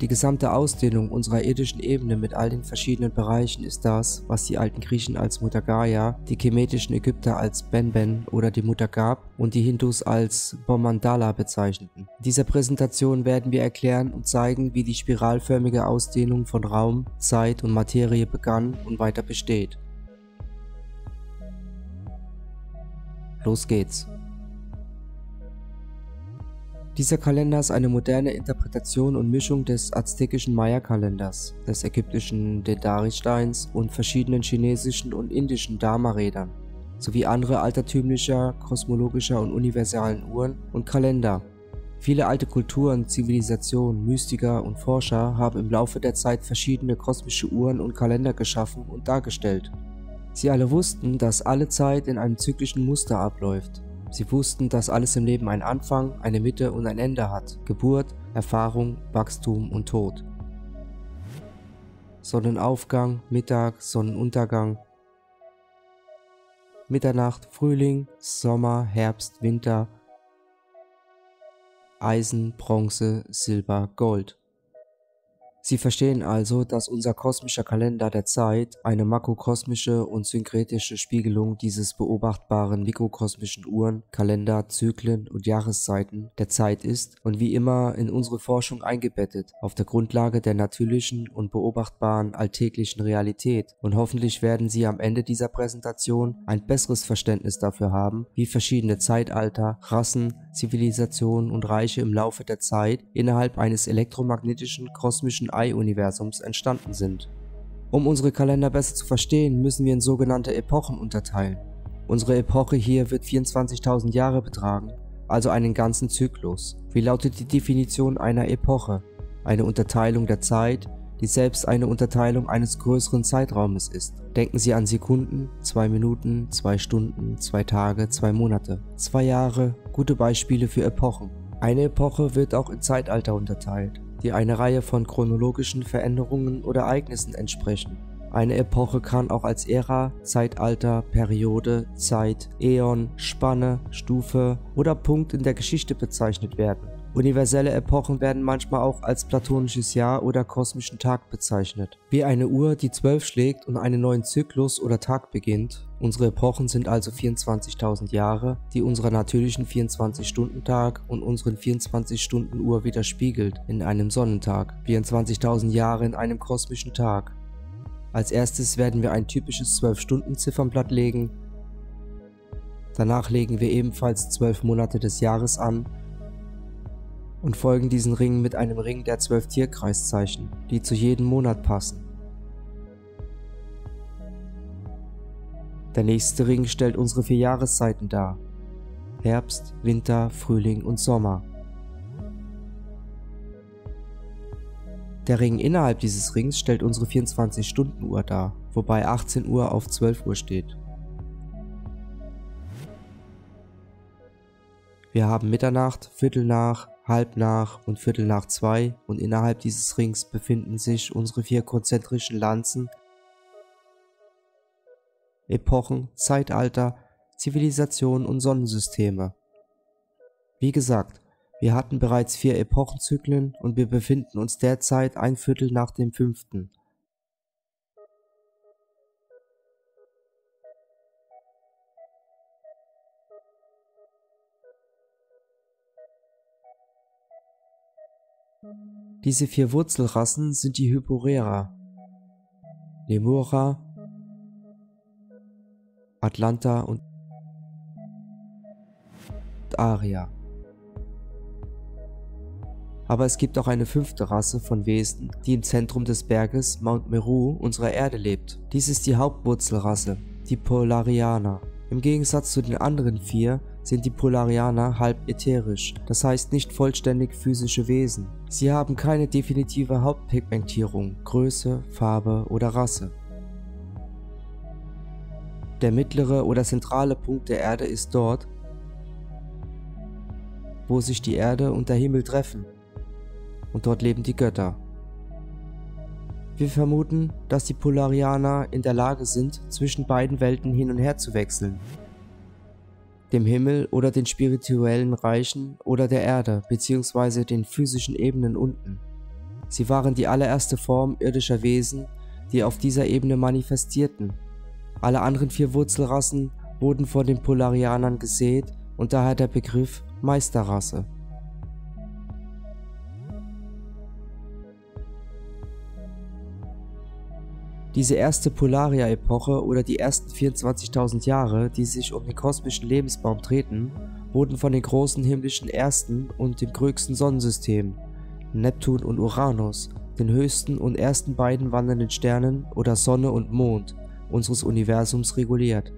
Die gesamte Ausdehnung unserer irdischen Ebene mit all den verschiedenen Bereichen ist das, was die alten Griechen als Mutter Gaia, die kemetischen Ägypter als Benben oder die Mutter Gab und die Hindus als Bomandala bezeichneten. In dieser Präsentation werden wir erklären und zeigen, wie die spiralförmige Ausdehnung von Raum, Zeit und Materie begann und weiter besteht. Los geht's. Dieser Kalender ist eine moderne Interpretation und Mischung des aztekischen Maya-Kalenders, des ägyptischen Dendari-Steins und verschiedenen chinesischen und indischen Dharma-Rädern, sowie anderer altertümlicher, kosmologischer und universalen Uhren und Kalender. Viele alte Kulturen, Zivilisationen, Mystiker und Forscher haben im Laufe der Zeit verschiedene kosmische Uhren und Kalender geschaffen und dargestellt. Sie alle wussten, dass alle Zeit in einem zyklischen Muster abläuft. Sie wussten, dass alles im Leben einen Anfang, eine Mitte und ein Ende hat. Geburt, Erfahrung, Wachstum und Tod. Sonnenaufgang, Mittag, Sonnenuntergang. Mitternacht, Frühling, Sommer, Herbst, Winter. Eisen, Bronze, Silber, Gold. Sie verstehen also, dass unser kosmischer Kalender der Zeit eine makrokosmische und synkretische Spiegelung dieses beobachtbaren mikrokosmischen Uhren, Kalender, Zyklen und Jahreszeiten der Zeit ist und wie immer in unsere Forschung eingebettet, auf der Grundlage der natürlichen und beobachtbaren alltäglichen Realität, und hoffentlich werden Sie am Ende dieser Präsentation ein besseres Verständnis dafür haben, wie verschiedene Zeitalter, Rassen, Zivilisationen und Reiche im Laufe der Zeit innerhalb eines elektromagnetischen kosmischen Ei-Universums entstanden sind. Um unsere Kalender besser zu verstehen, müssen wir in sogenannte Epochen unterteilen. Unsere Epoche hier wird 24.000 Jahre betragen, also einen ganzen Zyklus. Wie lautet die Definition einer Epoche? Eine Unterteilung der Zeit, die selbst eine Unterteilung eines größeren Zeitraumes ist. Denken Sie an Sekunden, 2 Minuten, 2 Stunden, 2 Tage, 2 Monate, 2 Jahre, gute Beispiele für Epochen. Eine Epoche wird auch in Zeitalter unterteilt, die eine Reihe von chronologischen Veränderungen oder Ereignissen entsprechen. Eine Epoche kann auch als Ära, Zeitalter, Periode, Zeit, Äon, Spanne, Stufe oder Punkt in der Geschichte bezeichnet werden. Universelle Epochen werden manchmal auch als platonisches Jahr oder kosmischen Tag bezeichnet. Wie eine Uhr, die 12 schlägt und einen neuen Zyklus oder Tag beginnt. Unsere Epochen sind also 24.000 Jahre, die unserer natürlichen 24-Stunden-Tag und unseren 24-Stunden-Uhr widerspiegelt in einem Sonnentag. 24.000 Jahre in einem kosmischen Tag. Als erstes werden wir ein typisches 12-Stunden-Ziffernblatt legen. Danach legen wir ebenfalls 12 Monate des Jahres an und folgen diesen Ringen mit einem Ring der 12 Tierkreiszeichen, die zu jedem Monat passen. Der nächste Ring stellt unsere 4 Jahreszeiten dar: Herbst, Winter, Frühling und Sommer. Der Ring innerhalb dieses Rings stellt unsere 24-Stunden-Uhr dar, wobei 18 Uhr auf 12 Uhr steht. Wir haben Mitternacht, Viertel nach, halb nach und Viertel nach 2 und innerhalb dieses Rings befinden sich unsere 4 konzentrischen Lanzen, Epochen, Zeitalter, Zivilisationen und Sonnensysteme. Wie gesagt, wir hatten bereits 4 Epochenzyklen und wir befinden uns derzeit ein Viertel nach dem 5. Diese 4 Wurzelrassen sind die Hyporhera, Lemura, Atlanta und Aria. Aber es gibt auch eine 5. Rasse von Wesen, die im Zentrum des Berges Mount Meru unserer Erde lebt. Dies ist die Hauptwurzelrasse, die Polarianer. Im Gegensatz zu den anderen 4 sind die Polarianer halb ätherisch, das heißt nicht vollständig physische Wesen. Sie haben keine definitive Hauptpigmentierung, Größe, Farbe oder Rasse. Der mittlere oder zentrale Punkt der Erde ist dort, wo sich die Erde und der Himmel treffen. Und dort leben die Götter. Wir vermuten, dass die Polarianer in der Lage sind, zwischen beiden Welten hin und her zu wechseln. Dem Himmel oder den spirituellen Reichen oder der Erde bzw. den physischen Ebenen unten. Sie waren die allererste Form irdischer Wesen, die auf dieser Ebene manifestierten. Alle anderen 4 Wurzelrassen wurden von den Polarianern gesät und daher der Begriff Meisterrasse. Diese erste Polaria-Epoche oder die ersten 24.000 Jahre, die sich um den kosmischen Lebensbaum drehten, wurden von den großen himmlischen ersten und dem größten Sonnensystem, Neptun und Uranus, den höchsten und ersten beiden wandernden Sternen oder Sonne und Mond unseres Universums reguliert,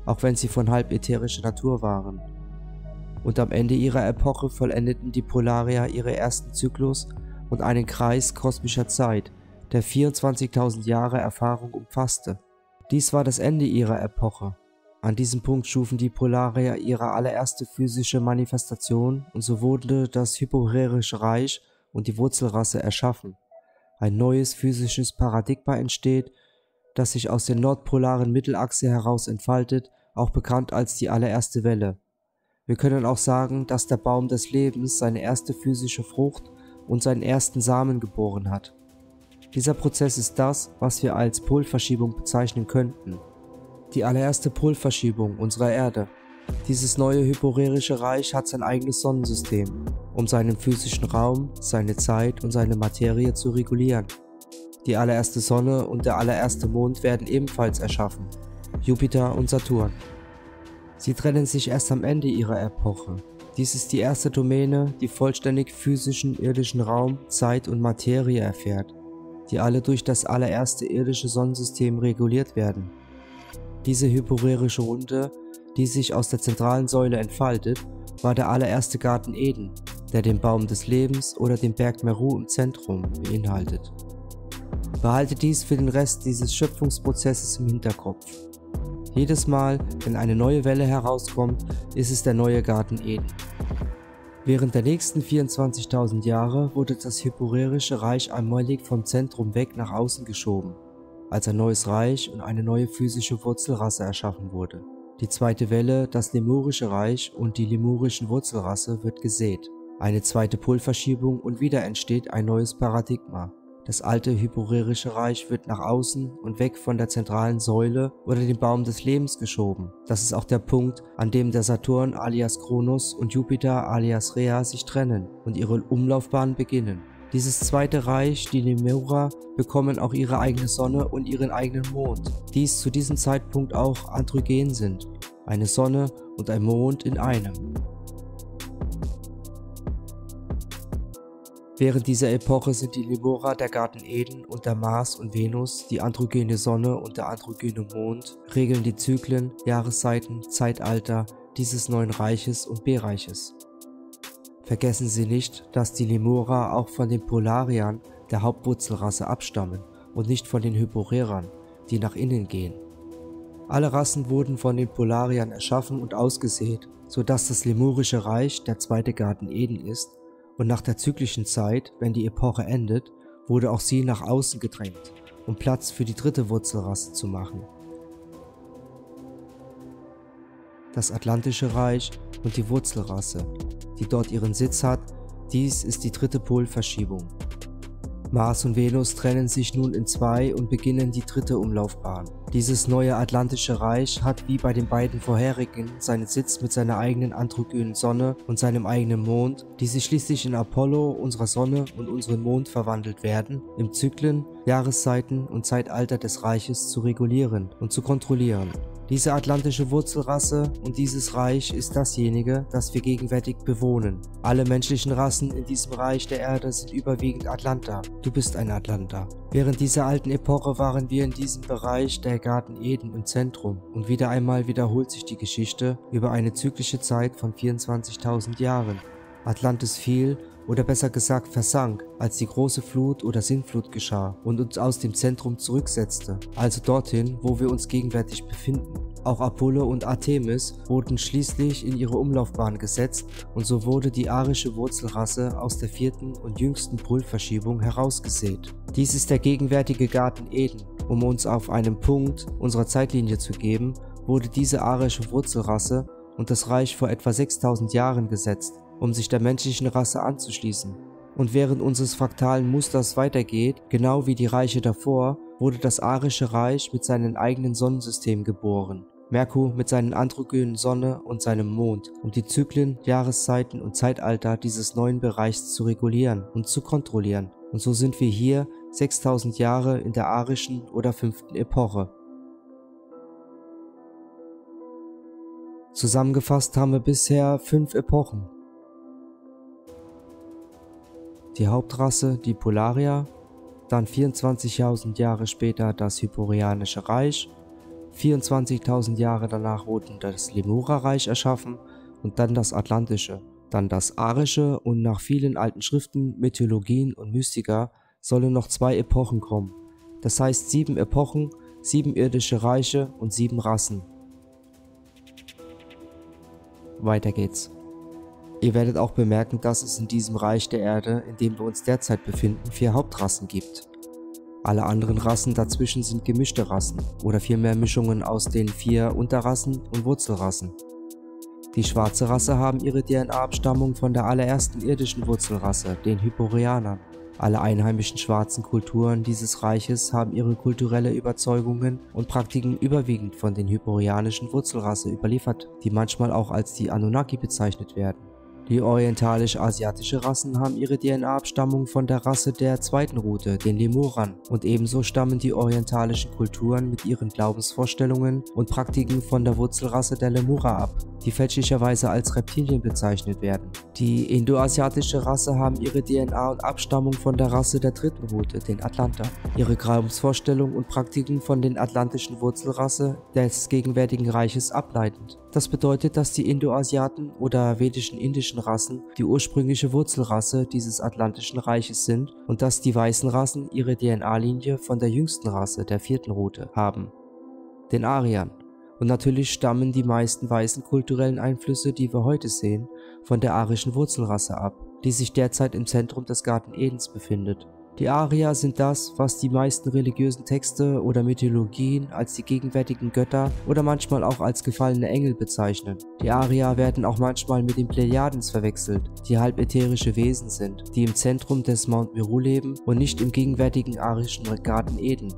auch wenn sie von halb ätherischer Natur waren. Und am Ende ihrer Epoche vollendeten die Polarier ihren ersten Zyklus und einen Kreis kosmischer Zeit, der 24.000 Jahre Erfahrung umfasste. Dies war das Ende ihrer Epoche. An diesem Punkt schufen die Polarier ihre allererste physische Manifestation und so wurde das Hypoherische Reich und die Wurzelrasse erschaffen. Ein neues physisches Paradigma entsteht, das sich aus der nordpolaren Mittelachse heraus entfaltet, auch bekannt als die allererste Welle. Wir können auch sagen, dass der Baum des Lebens seine erste physische Frucht und seinen ersten Samen geboren hat. Dieser Prozess ist das, was wir als Polverschiebung bezeichnen könnten. Die allererste Polverschiebung unserer Erde. Dieses neue hypoherische Reich hat sein eigenes Sonnensystem, um seinen physischen Raum, seine Zeit und seine Materie zu regulieren. Die allererste Sonne und der allererste Mond werden ebenfalls erschaffen, Jupiter und Saturn. Sie trennen sich erst am Ende ihrer Epoche. Dies ist die erste Domäne, die vollständig physischen irdischen Raum, Zeit und Materie erfährt, die alle durch das allererste irdische Sonnensystem reguliert werden. Diese hypoherische Runde, die sich aus der zentralen Säule entfaltet, war der allererste Garten Eden, der den Baum des Lebens oder den Berg Meru im Zentrum beinhaltet. Behalte dies für den Rest dieses Schöpfungsprozesses im Hinterkopf. Jedes Mal, wenn eine neue Welle herauskommt, ist es der neue Garten Eden. Während der nächsten 24.000 Jahre wurde das hypoherische Reich allmählich vom Zentrum weg nach außen geschoben, als ein neues Reich und eine neue physische Wurzelrasse erschaffen wurde. Die zweite Welle, das Lemurische Reich und die lemurischen Wurzelrasse wird gesät. Eine zweite Polverschiebung und wieder entsteht ein neues Paradigma. Das alte hyporerische Reich wird nach außen und weg von der zentralen Säule oder dem Baum des Lebens geschoben. Das ist auch der Punkt, an dem der Saturn alias Kronos und Jupiter alias Rhea sich trennen und ihre Umlaufbahn beginnen. Dieses zweite Reich, die Lemura, bekommen auch ihre eigene Sonne und ihren eigenen Mond, die zu diesem Zeitpunkt auch androgen sind. Eine Sonne und ein Mond in einem. Während dieser Epoche sind die Lemura der Garten Eden und der Mars und Venus, die androgene Sonne und der androgene Mond, regeln die Zyklen, Jahreszeiten, Zeitalter dieses neuen Reiches und Bereiches. Vergessen Sie nicht, dass die Lemura auch von den Polariern, der Hauptwurzelrasse, abstammen und nicht von den Hyporerern, die nach innen gehen. Alle Rassen wurden von den Polariern erschaffen und ausgesät, sodass das Lemurische Reich der zweite Garten Eden ist. Und nach der zyklischen Zeit, wenn die Epoche endet, wurde auch sie nach außen gedrängt, um Platz für die dritte Wurzelrasse zu machen. Das Atlantische Reich und die Wurzelrasse, die dort ihren Sitz hat, dies ist die dritte Polverschiebung. Mars und Venus trennen sich nun in zwei und beginnen die dritte Umlaufbahn. Dieses neue Atlantische Reich hat wie bei den beiden vorherigen seinen Sitz mit seiner eigenen androgynen Sonne und seinem eigenen Mond, die sich schließlich in Apollo, unserer Sonne und unseren Mond verwandelt werden, im Zyklen, Jahreszeiten und Zeitalter des Reiches zu regulieren und zu kontrollieren. Diese atlantische Wurzelrasse und dieses Reich ist dasjenige, das wir gegenwärtig bewohnen. Alle menschlichen Rassen in diesem Reich der Erde sind überwiegend Atlanter. Du bist ein Atlanter. Während dieser alten Epoche waren wir in diesem Bereich der Garten Eden im Zentrum und wieder einmal wiederholt sich die Geschichte über eine zyklische Zeit von 24.000 Jahren. Atlantis fiel, oder besser gesagt versank, als die große Flut oder Sintflut geschah und uns aus dem Zentrum zurücksetzte, also dorthin, wo wir uns gegenwärtig befinden. Auch Apollo und Artemis wurden schließlich in ihre Umlaufbahn gesetzt und so wurde die arische Wurzelrasse aus der vierten und jüngsten Polverschiebung herausgesät. Dies ist der gegenwärtige Garten Eden. Um uns auf einen Punkt unserer Zeitlinie zu geben, wurde diese arische Wurzelrasse und das Reich vor etwa 6000 Jahren gesetzt, um sich der menschlichen Rasse anzuschließen. Und während unseres fraktalen Musters weitergeht, genau wie die Reiche davor, wurde das arische Reich mit seinem eigenen Sonnensystem geboren. Merkur mit seinen androgynen Sonne und seinem Mond, um die Zyklen, Jahreszeiten und Zeitalter dieses neuen Bereichs zu regulieren und zu kontrollieren. Und so sind wir hier 6000 Jahre in der arischen oder 5. Epoche. Zusammengefasst haben wir bisher 5 Epochen. Die Hauptrasse, die Polarier, dann 24.000 Jahre später das Hyporeanische Reich, 24.000 Jahre danach wurde das Lemura-Reich erschaffen und dann das Atlantische, dann das Arische und nach vielen alten Schriften, Mythologien und Mystiker sollen noch 2 Epochen kommen. Das heißt 7 Epochen, 7 irdische Reiche und 7 Rassen. Weiter geht's. Ihr werdet auch bemerken, dass es in diesem Reich der Erde, in dem wir uns derzeit befinden, 4 Hauptrassen gibt. Alle anderen Rassen dazwischen sind gemischte Rassen oder vielmehr Mischungen aus den 4 Unterrassen und Wurzelrassen. Die schwarze Rasse haben ihre DNA-Abstammung von der allerersten irdischen Wurzelrasse, den Hyporeanern. Alle einheimischen schwarzen Kulturen dieses Reiches haben ihre kulturelle Überzeugungen und Praktiken überwiegend von den hyporeanischen Wurzelrasse überliefert, die manchmal auch als die Anunnaki bezeichnet werden. Die orientalisch-asiatische Rassen haben ihre DNA-Abstammung von der Rasse der zweiten Route, den Lemurern, und ebenso stammen die orientalischen Kulturen mit ihren Glaubensvorstellungen und Praktiken von der Wurzelrasse der Lemura ab, die fälschlicherweise als Reptilien bezeichnet werden. Die indoasiatische Rasse haben ihre DNA und Abstammung von der Rasse der dritten Route, den Atlanter. Ihre Glaubensvorstellungen und Praktiken von den atlantischen Wurzelrasse des gegenwärtigen Reiches ableitend. Das bedeutet, dass die Indoasiaten oder vedischen indischen Rassen die ursprüngliche Wurzelrasse dieses atlantischen Reiches sind und dass die weißen Rassen ihre DNA-Linie von der jüngsten Rasse der vierten Route haben, den Aryern. Und natürlich stammen die meisten weißen kulturellen Einflüsse, die wir heute sehen, von der arischen Wurzelrasse ab, die sich derzeit im Zentrum des Garten Edens befindet. Die Arier sind das, was die meisten religiösen Texte oder Mythologien als die gegenwärtigen Götter oder manchmal auch als gefallene Engel bezeichnen. Die Arier werden auch manchmal mit den Plejadens verwechselt, die halbätherische Wesen sind, die im Zentrum des Mount Meru leben und nicht im gegenwärtigen arischen Garten Eden.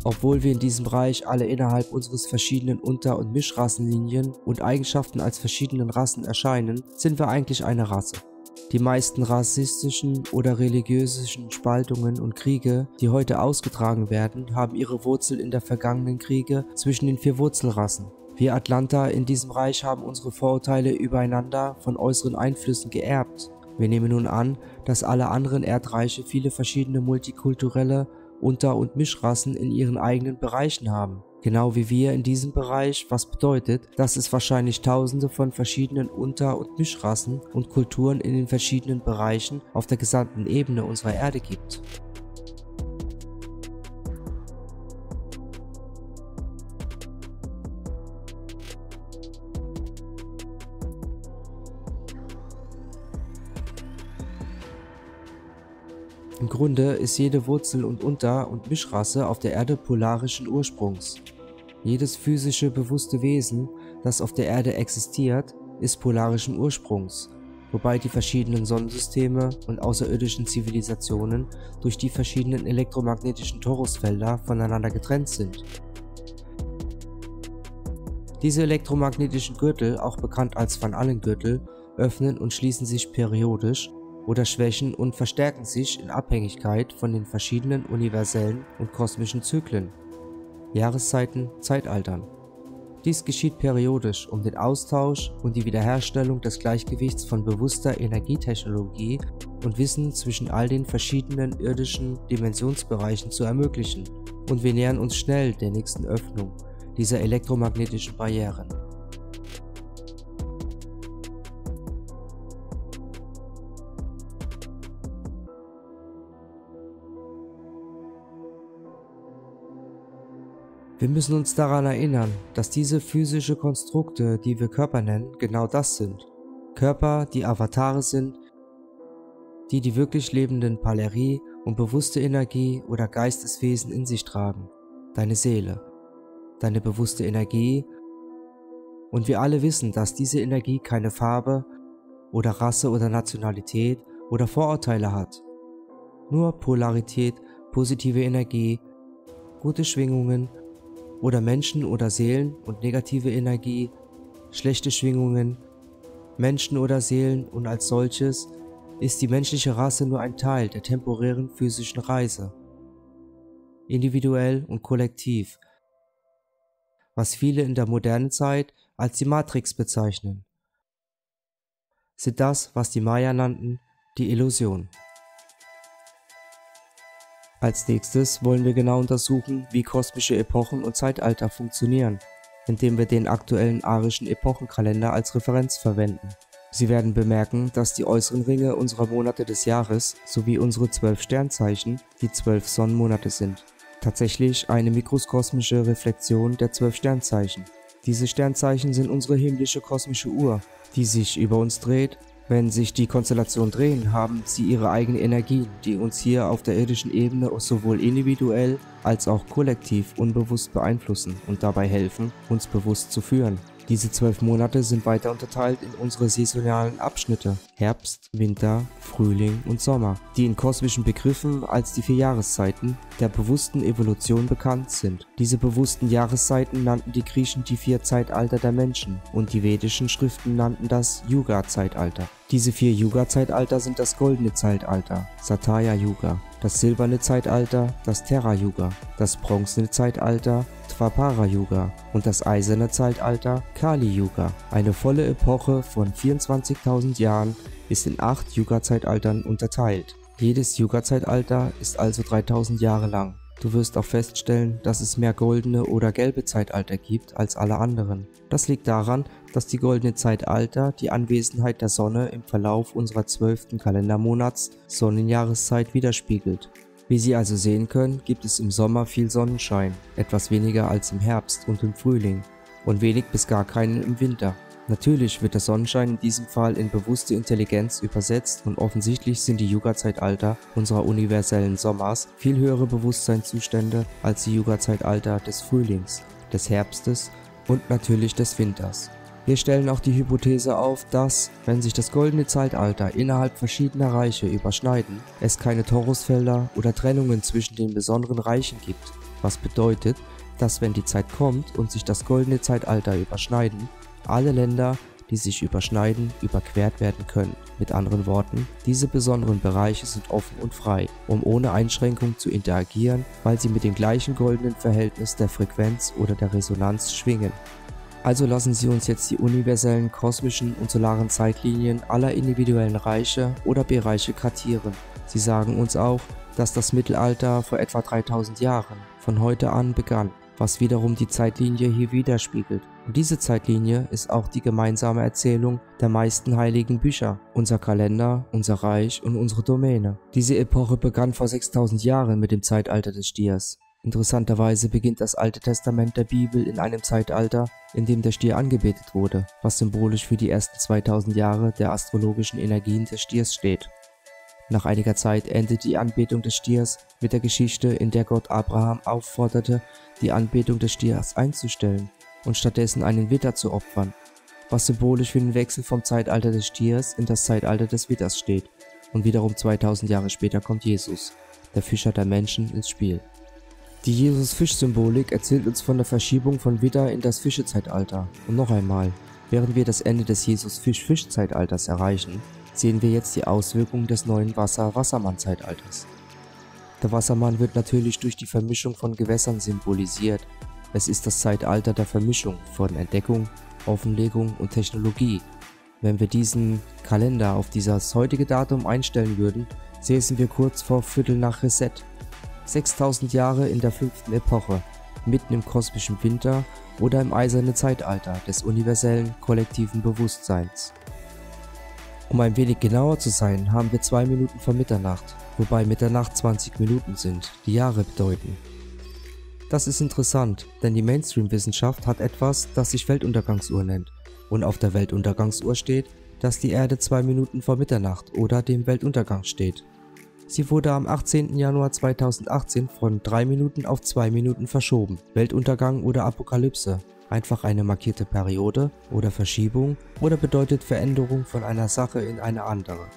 Obwohl wir in diesem Bereich alle innerhalb unseres verschiedenen Unter- und Mischrassenlinien und Eigenschaften als verschiedenen Rassen erscheinen, sind wir eigentlich eine Rasse. Die meisten rassistischen oder religiösen Spaltungen und Kriege, die heute ausgetragen werden, haben ihre Wurzel in der vergangenen Kriege zwischen den 4 Wurzelrassen. Wir Atlanter in diesem Reich haben unsere Vorurteile übereinander von äußeren Einflüssen geerbt. Wir nehmen nun an, dass alle anderen Erdreiche viele verschiedene multikulturelle Unter- und Mischrassen in ihren eigenen Bereichen haben. Genau wie wir in diesem Bereich, was bedeutet, dass es wahrscheinlich tausende von verschiedenen Unter- und Mischrassen und Kulturen in den verschiedenen Bereichen auf der gesamten Ebene unserer Erde gibt. Im Grunde ist jede Wurzel- und Unter- und Mischrasse auf der Erde polarischen Ursprungs. Jedes physische, bewusste Wesen, das auf der Erde existiert, ist polarischen Ursprungs, wobei die verschiedenen Sonnensysteme und außerirdischen Zivilisationen durch die verschiedenen elektromagnetischen Torusfelder voneinander getrennt sind. Diese elektromagnetischen Gürtel, auch bekannt als Van Allen-Gürtel, öffnen und schließen sich periodisch oder schwächen und verstärken sich in Abhängigkeit von den verschiedenen universellen und kosmischen Zyklen, Jahreszeiten, Zeitaltern. Dies geschieht periodisch, um den Austausch und die Wiederherstellung des Gleichgewichts von bewusster Energietechnologie und Wissen zwischen all den verschiedenen irdischen Dimensionsbereichen zu ermöglichen. Und wir nähern uns schnell der nächsten Öffnung dieser elektromagnetischen Barrieren. Wir müssen uns daran erinnern, dass diese physische Konstrukte, die wir Körper nennen, genau das sind. Körper, die Avatare sind, die die wirklich lebenden Palerie und bewusste Energie oder Geisteswesen in sich tragen. Deine Seele, deine bewusste Energie. Und wir alle wissen, dass diese Energie keine Farbe oder Rasse oder Nationalität oder Vorurteile hat. Nur Polarität, positive Energie, gute Schwingungen oder Menschen oder Seelen und negative Energie, schlechte Schwingungen, Menschen oder Seelen und als solches ist die menschliche Rasse nur ein Teil der temporären physischen Reise. Individuell und kollektiv, was viele in der modernen Zeit als die Matrix bezeichnen, sind das, was die Maya nannten, die Illusion. Als nächstes wollen wir genau untersuchen, wie kosmische Epochen und Zeitalter funktionieren, indem wir den aktuellen arischen Epochenkalender als Referenz verwenden. Sie werden bemerken, dass die äußeren Ringe unserer Monate des Jahres sowie unsere 12 Sternzeichen die 12 Sonnenmonate sind. Tatsächlich eine mikroskosmische Reflexion der 12 Sternzeichen. Diese Sternzeichen sind unsere himmlische kosmische Uhr, die sich über uns dreht. Wenn sich die Konstellationen drehen, haben sie ihre eigene Energie, die uns hier auf der irdischen Ebene sowohl individuell als auch kollektiv unbewusst beeinflussen und dabei helfen, uns bewusst zu führen. Diese 12 Monate sind weiter unterteilt in unsere saisonalen Abschnitte Herbst, Winter, Frühling und Sommer, die in kosmischen Begriffen als die 4 Jahreszeiten der bewussten Evolution bekannt sind. Diese bewussten Jahreszeiten nannten die Griechen die 4 Zeitalter der Menschen und die vedischen Schriften nannten das Yuga-Zeitalter. Diese 4 Yuga-Zeitalter sind das goldene Zeitalter, Satya-Yuga, das silberne Zeitalter, das Terra-Yuga, das bronzene Zeitalter, Dwapara-Yuga und das eiserne Zeitalter, Kali-Yuga. Eine volle Epoche von 24.000 Jahren ist in 8 Yuga-Zeitaltern unterteilt. Jedes Yuga-Zeitalter ist also 3000 Jahre lang. Du wirst auch feststellen, dass es mehr goldene oder gelbe Zeitalter gibt als alle anderen. Das liegt daran, dass die goldene Zeitalter die Anwesenheit der Sonne im Verlauf unserer 12. Kalendermonats Sonnenjahreszeit widerspiegelt. Wie Sie also sehen können, gibt es im Sommer viel Sonnenschein, etwas weniger als im Herbst und im Frühling und wenig bis gar keinen im Winter. Natürlich wird der Sonnenschein in diesem Fall in bewusste Intelligenz übersetzt und offensichtlich sind die Yuga-Zeitalter unserer universellen Sommers viel höhere Bewusstseinszustände als die Yuga-Zeitalter des Frühlings, des Herbstes und natürlich des Winters. Wir stellen auch die Hypothese auf, dass, wenn sich das goldene Zeitalter innerhalb verschiedener Reiche überschneiden, es keine Torusfelder oder Trennungen zwischen den besonderen Reichen gibt, was bedeutet, dass wenn die Zeit kommt und sich das goldene Zeitalter überschneiden, alle Länder, die sich überschneiden, überquert werden können. Mit anderen Worten, diese besonderen Bereiche sind offen und frei, um ohne Einschränkung zu interagieren, weil sie mit dem gleichen goldenen Verhältnis der Frequenz oder der Resonanz schwingen. Also lassen Sie uns jetzt die universellen, kosmischen und solaren Zeitlinien aller individuellen Reiche oder Bereiche kartieren. Sie sagen uns auch, dass das Mittelalter vor etwa 3000 Jahren von heute an begann, was wiederum die Zeitlinie hier widerspiegelt. Und diese Zeitlinie ist auch die gemeinsame Erzählung der meisten heiligen Bücher, unser Kalender, unser Reich und unsere Domäne. Diese Epoche begann vor 6000 Jahren mit dem Zeitalter des Stiers. Interessanterweise beginnt das Alte Testament der Bibel in einem Zeitalter, in dem der Stier angebetet wurde, was symbolisch für die ersten 2000 Jahre der astrologischen Energien des Stiers steht. Nach einiger Zeit endet die Anbetung des Stiers mit der Geschichte, in der Gott Abraham aufforderte, die Anbetung des Stiers einzustellen und stattdessen einen Widder zu opfern, was symbolisch für den Wechsel vom Zeitalter des Stiers in das Zeitalter des Widders steht. Und wiederum 2000 Jahre später kommt Jesus, der Fischer der Menschen, ins Spiel. Die Jesus-Fisch-Symbolik erzählt uns von der Verschiebung von Widder in das Fischezeitalter. Und noch einmal, während wir das Ende des Jesus-Fisch-Fisch-Zeitalters erreichen, sehen wir jetzt die Auswirkungen des neuen Wasser-Wassermann-Zeitalters. Der Wassermann wird natürlich durch die Vermischung von Gewässern symbolisiert. Es ist das Zeitalter der Vermischung von Entdeckung, Offenlegung und Technologie. Wenn wir diesen Kalender auf dieses heutige Datum einstellen würden, säßen wir kurz vor Viertel nach Reset. 6000 Jahre in der 5. Epoche, mitten im kosmischen Winter oder im eisernen Zeitalter des universellen kollektiven Bewusstseins. Um ein wenig genauer zu sein, haben wir 2 Minuten vor Mitternacht, wobei Mitternacht 20 Minuten sind, die Jahre bedeuten. Das ist interessant, denn die Mainstream-Wissenschaft hat etwas, das sich Weltuntergangsuhr nennt, und auf der Weltuntergangsuhr steht, dass die Erde 2 Minuten vor Mitternacht oder dem Weltuntergang steht. Sie wurde am 18. Januar 2018 von 3 Minuten auf 2 Minuten verschoben. Weltuntergang oder Apokalypse, einfach eine markierte Periode oder Verschiebung oder bedeutet Veränderung von einer Sache in eine andere.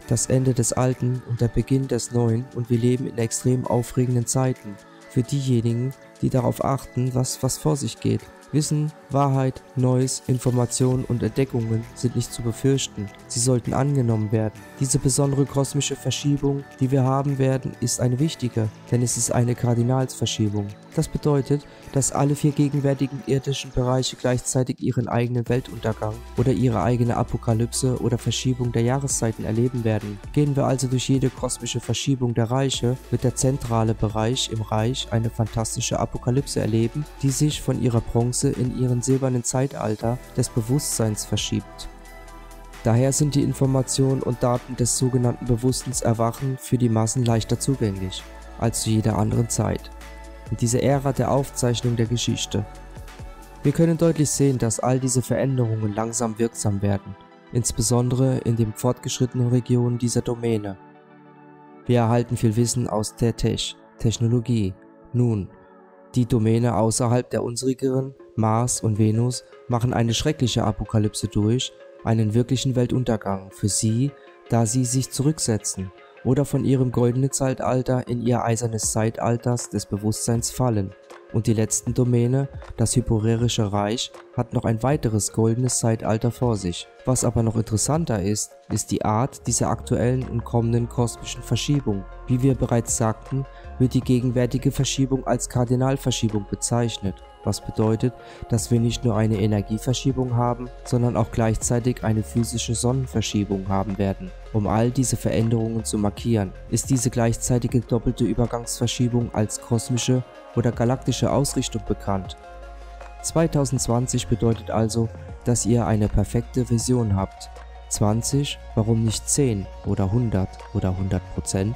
Das Ende des Alten und der Beginn des Neuen, und wir leben in extrem aufregenden Zeiten. Für diejenigen, die darauf achten, was vor sich geht. Wissen, Wahrheit, Neues, Informationen und Entdeckungen sind nicht zu befürchten. Sie sollten angenommen werden. Diese besondere kosmische Verschiebung, die wir haben werden, ist eine wichtige, denn es ist eine Kardinalsverschiebung. Das bedeutet, dass alle 4 gegenwärtigen irdischen Bereiche gleichzeitig ihren eigenen Weltuntergang oder ihre eigene Apokalypse oder Verschiebung der Jahreszeiten erleben werden. Gehen wir also durch jede kosmische Verschiebung der Reiche, wird der zentrale Bereich im Reich eine fantastische Apokalypse erleben, die sich von ihrer Bronze in ihren silbernen Zeitalter des Bewusstseins verschiebt. Daher sind die Informationen und Daten des sogenannten Bewusstseinserwachen für die Massen leichter zugänglich als zu jeder anderen Zeit. In dieser Ära der Aufzeichnung der Geschichte. Wir können deutlich sehen, dass all diese Veränderungen langsam wirksam werden, insbesondere in den fortgeschrittenen Regionen dieser Domäne. Wir erhalten viel Wissen aus der Technologie. Nun, die Domäne außerhalb der unsrigen, Mars und Venus, machen eine schreckliche Apokalypse durch, einen wirklichen Weltuntergang für sie, da sie sich zurücksetzen oder von ihrem goldenen Zeitalter in ihr eisernes Zeitalters des Bewusstseins fallen. Und die letzten Domäne, das Hyporerische Reich, hat noch ein weiteres goldenes Zeitalter vor sich. Was aber noch interessanter ist die Art dieser aktuellen und kommenden kosmischen Verschiebung. Wie wir bereits sagten, wird die gegenwärtige Verschiebung als Kardinalverschiebung bezeichnet, was bedeutet, dass wir nicht nur eine Energieverschiebung haben, sondern auch gleichzeitig eine physische Sonnenverschiebung haben werden. Um all diese Veränderungen zu markieren, ist diese gleichzeitige doppelte Übergangsverschiebung als kosmische oder galaktische Ausrichtung bekannt. 2020 bedeutet also, dass ihr eine perfekte Vision habt. 20, warum nicht 10 oder 100 oder 100%?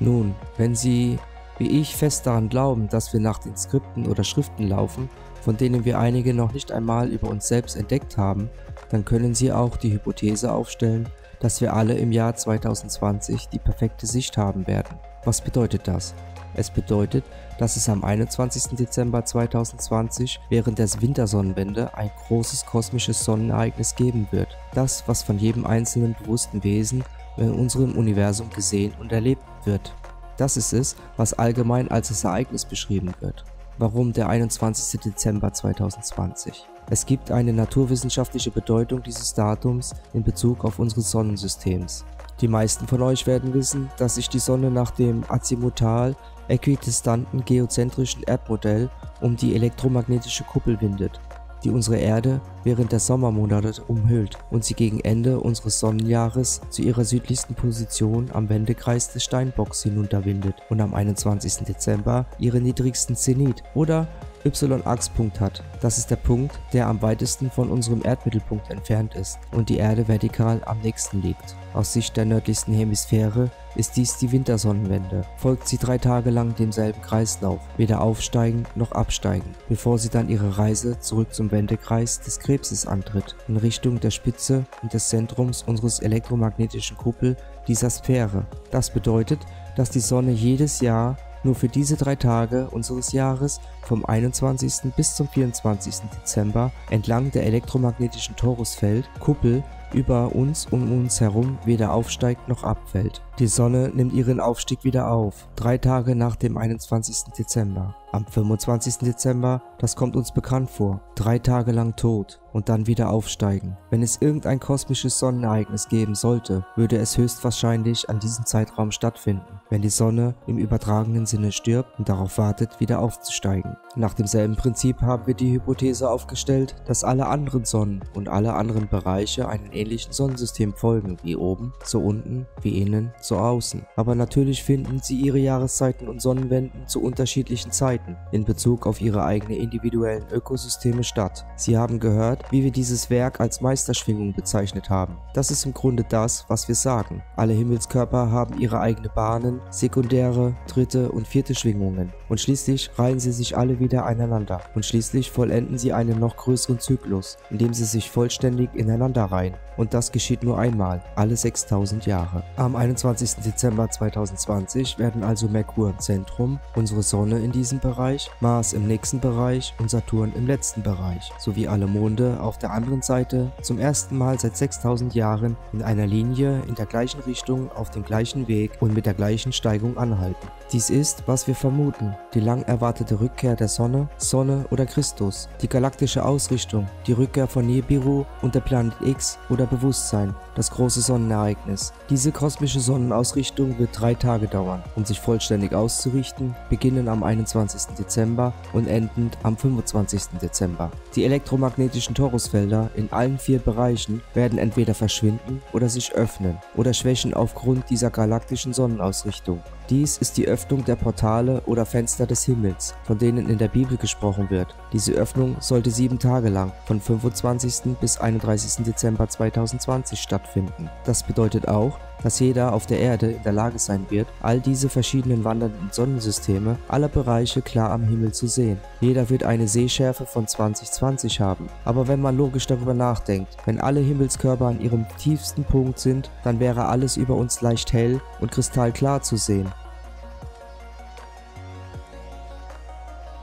Nun, wenn Sie, wie ich, fest daran glauben, dass wir nach den Skripten oder Schriften laufen, von denen wir einige noch nicht einmal über uns selbst entdeckt haben, dann können Sie auch die Hypothese aufstellen, dass wir alle im Jahr 2020 die perfekte Sicht haben werden. Was bedeutet das? Es bedeutet, dass es am 21. Dezember 2020 während der Wintersonnenwende ein großes kosmisches Sonnenereignis geben wird. Das, was von jedem einzelnen bewussten Wesen in unserem Universum gesehen und erlebt wird. Das ist es, was allgemein als das Ereignis beschrieben wird. Warum der 21. Dezember 2020? Es gibt eine naturwissenschaftliche Bedeutung dieses Datums in Bezug auf unseres Sonnensystems. Die meisten von euch werden wissen, dass sich die Sonne nach dem azimutal-äquidistanten geozentrischen Erdmodell um die elektromagnetische Kuppel windet, die unsere Erde während der Sommermonate umhüllt und sie gegen Ende unseres Sonnenjahres zu ihrer südlichsten Position am Wendekreis des Steinbocks hinunterwindet und am 21. Dezember ihren niedrigsten Zenit oder Y-Achspunkt hat. Das ist der Punkt, der am weitesten von unserem Erdmittelpunkt entfernt ist und die Erde vertikal am nächsten liegt. Aus Sicht der nördlichsten Hemisphäre ist dies die Wintersonnenwende. Folgt sie 3 Tage lang demselben Kreislauf, weder aufsteigen noch absteigen, bevor sie dann ihre Reise zurück zum Wendekreis des Krebses antritt, in Richtung der Spitze und des Zentrums unseres elektromagnetischen Kuppel dieser Sphäre. Das bedeutet, dass die Sonne jedes Jahr nur für diese 3 Tage unseres Jahres vom 21. bis zum 24. Dezember entlang der elektromagnetischen Torusfeld-Kuppel über uns und um uns herum weder aufsteigt noch abfällt. Die Sonne nimmt ihren Aufstieg wieder auf, 3 Tage nach dem 21. Dezember. Am 25. Dezember, das kommt uns bekannt vor, 3 Tage lang tot und dann wieder aufsteigen. Wenn es irgendein kosmisches Sonnenereignis geben sollte, würde es höchstwahrscheinlich an diesem Zeitraum stattfinden, wenn die Sonne im übertragenen Sinne stirbt und darauf wartet, wieder aufzusteigen. Nach demselben Prinzip haben wir die Hypothese aufgestellt, dass alle anderen Sonnen und alle anderen Bereiche einem ähnlichen Sonnensystem folgen, wie oben, so unten, wie innen, so außen. Aber natürlich finden sie ihre Jahreszeiten und Sonnenwenden zu unterschiedlichen Zeiten in Bezug auf ihre eigenen individuellen Ökosysteme statt. Sie haben gehört, wie wir dieses Werk als Meisterschwingung bezeichnet haben. Das ist im Grunde das, was wir sagen. Alle Himmelskörper haben ihre eigenen Bahnen, sekundäre, dritte und vierte Schwingungen und schließlich reihen sie sich alle wieder aneinander und schließlich vollenden sie einen noch größeren Zyklus, indem sie sich vollständig ineinander reihen. Und das geschieht nur einmal, alle 6000 Jahre. Am 21. Dezember 2020 werden also Merkur im Zentrum, unsere Sonne in diesem Bereich, Mars im nächsten Bereich und Saturn im letzten Bereich, sowie alle Monde auf der anderen Seite zum ersten Mal seit 6000 Jahren in einer Linie in der gleichen Richtung auf dem gleichen Weg und mit der gleichen Steigung anhalten. Dies ist, was wir vermuten, die lang erwartete Rückkehr der Sonne oder Christus, die galaktische Ausrichtung, die Rückkehr von Nibiru und der Planet X oder Bewusstsein, das große Sonnenereignis. Diese kosmische Sonnenausrichtung wird 3 Tage dauern, um sich vollständig auszurichten, beginnen am 21. Dezember und endend am 25. Dezember. Die elektromagnetischen Torusfelder in allen 4 Bereichen werden entweder verschwinden oder sich öffnen oder schwächen aufgrund dieser galaktischen Sonnenausrichtung. Dies ist die Öffnung der Portale oder Fenster des Himmels, von denen in der Bibel gesprochen wird. Diese Öffnung sollte 7 Tage lang, von 25. bis 31. Dezember 2020 stattfinden. Das bedeutet auch, dass jeder auf der Erde in der Lage sein wird, all diese verschiedenen wandernden Sonnensysteme aller Bereiche klar am Himmel zu sehen. Jeder wird eine Sehschärfe von 20/20 haben. Aber wenn man logisch darüber nachdenkt, wenn alle Himmelskörper an ihrem tiefsten Punkt sind, dann wäre alles über uns leicht hell und kristallklar zu sehen.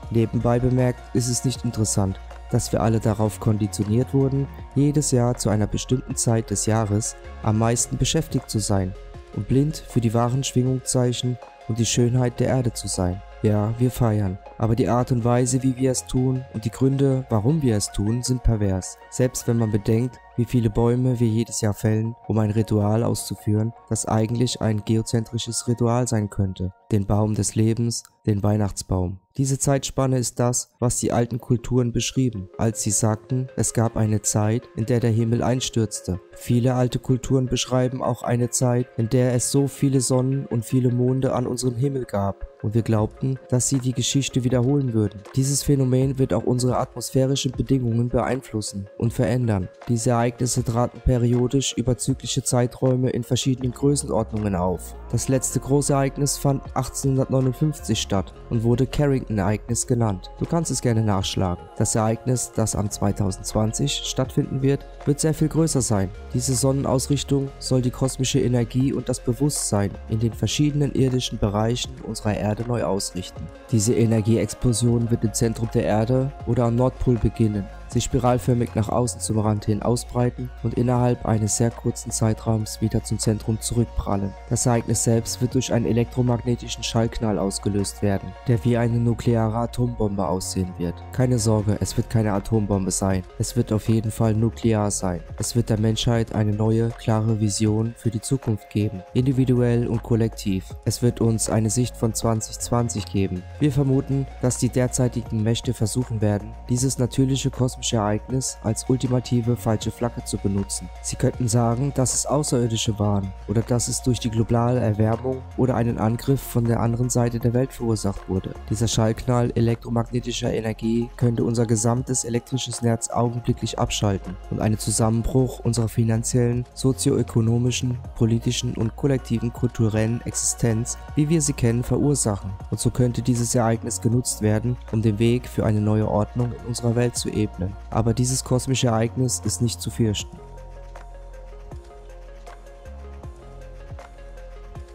Nebenbei bemerkt ist es nicht interessant, dass wir alle darauf konditioniert wurden, jedes Jahr zu einer bestimmten Zeit des Jahres am meisten beschäftigt zu sein und blind für die wahren Schwingungszeichen und die Schönheit der Erde zu sein. Ja, wir feiern, aber die Art und Weise, wie wir es tun und die Gründe, warum wir es tun, sind pervers. Selbst wenn man bedenkt, wie viele Bäume wir jedes Jahr fällen, um ein Ritual auszuführen, das eigentlich ein geozentrisches Ritual sein könnte. Den Baum des Lebens, den Weihnachtsbaum. Diese Zeitspanne ist das, was die alten Kulturen beschrieben, als sie sagten, es gab eine Zeit, in der der Himmel einstürzte. Viele alte Kulturen beschreiben auch eine Zeit, in der es so viele Sonnen und viele Monde an unserem Himmel gab, und wir glaubten, dass sie die Geschichte wiederholen würden. Dieses Phänomen wird auch unsere atmosphärischen Bedingungen beeinflussen und verändern. Diese Ereignisse traten periodisch über zyklische Zeiträume in verschiedenen Größenordnungen auf. Das letzte große Ereignis fand 1859 statt und wurde Carrington-Ereignis genannt. Du kannst es gerne nachschlagen. Das Ereignis, das am 2020 stattfinden wird sehr viel größer sein. Diese Sonnenausrichtung soll die kosmische Energie und das Bewusstsein in den verschiedenen irdischen Bereichen unserer Erde neu ausrichten. Diese Energieexplosion wird im Zentrum der Erde oder am Nordpol beginnen, sich spiralförmig nach außen zum Rand hin ausbreiten und innerhalb eines sehr kurzen Zeitraums wieder zum Zentrum zurückprallen. Das Ereignis selbst wird durch einen elektromagnetischen Schallknall ausgelöst werden, der wie eine nukleare Atombombe aussehen wird. Keine Sorge, es wird keine Atombombe sein. Es wird auf jeden Fall nuklear sein. Es wird der Menschheit eine neue, klare Vision für die Zukunft geben, individuell und kollektiv. Es wird uns eine Sicht von 2020 geben. Wir vermuten, dass die derzeitigen Mächte versuchen werden, dieses natürliche kosmische Ereignis als ultimative falsche Flagge zu benutzen. Sie könnten sagen, dass es Außerirdische waren oder dass es durch die globale Erwärmung oder einen Angriff von der anderen Seite der Welt verursacht wurde. Dieser Schallknall elektromagnetischer Energie könnte unser gesamtes elektrisches Netz augenblicklich abschalten und einen Zusammenbruch unserer finanziellen, sozioökonomischen, politischen und kollektiven kulturellen Existenz, wie wir sie kennen, verursachen. Und so könnte dieses Ereignis genutzt werden, um den Weg für eine neue Ordnung in unserer Welt zu ebnen. Aber dieses kosmische Ereignis ist nicht zu fürchten.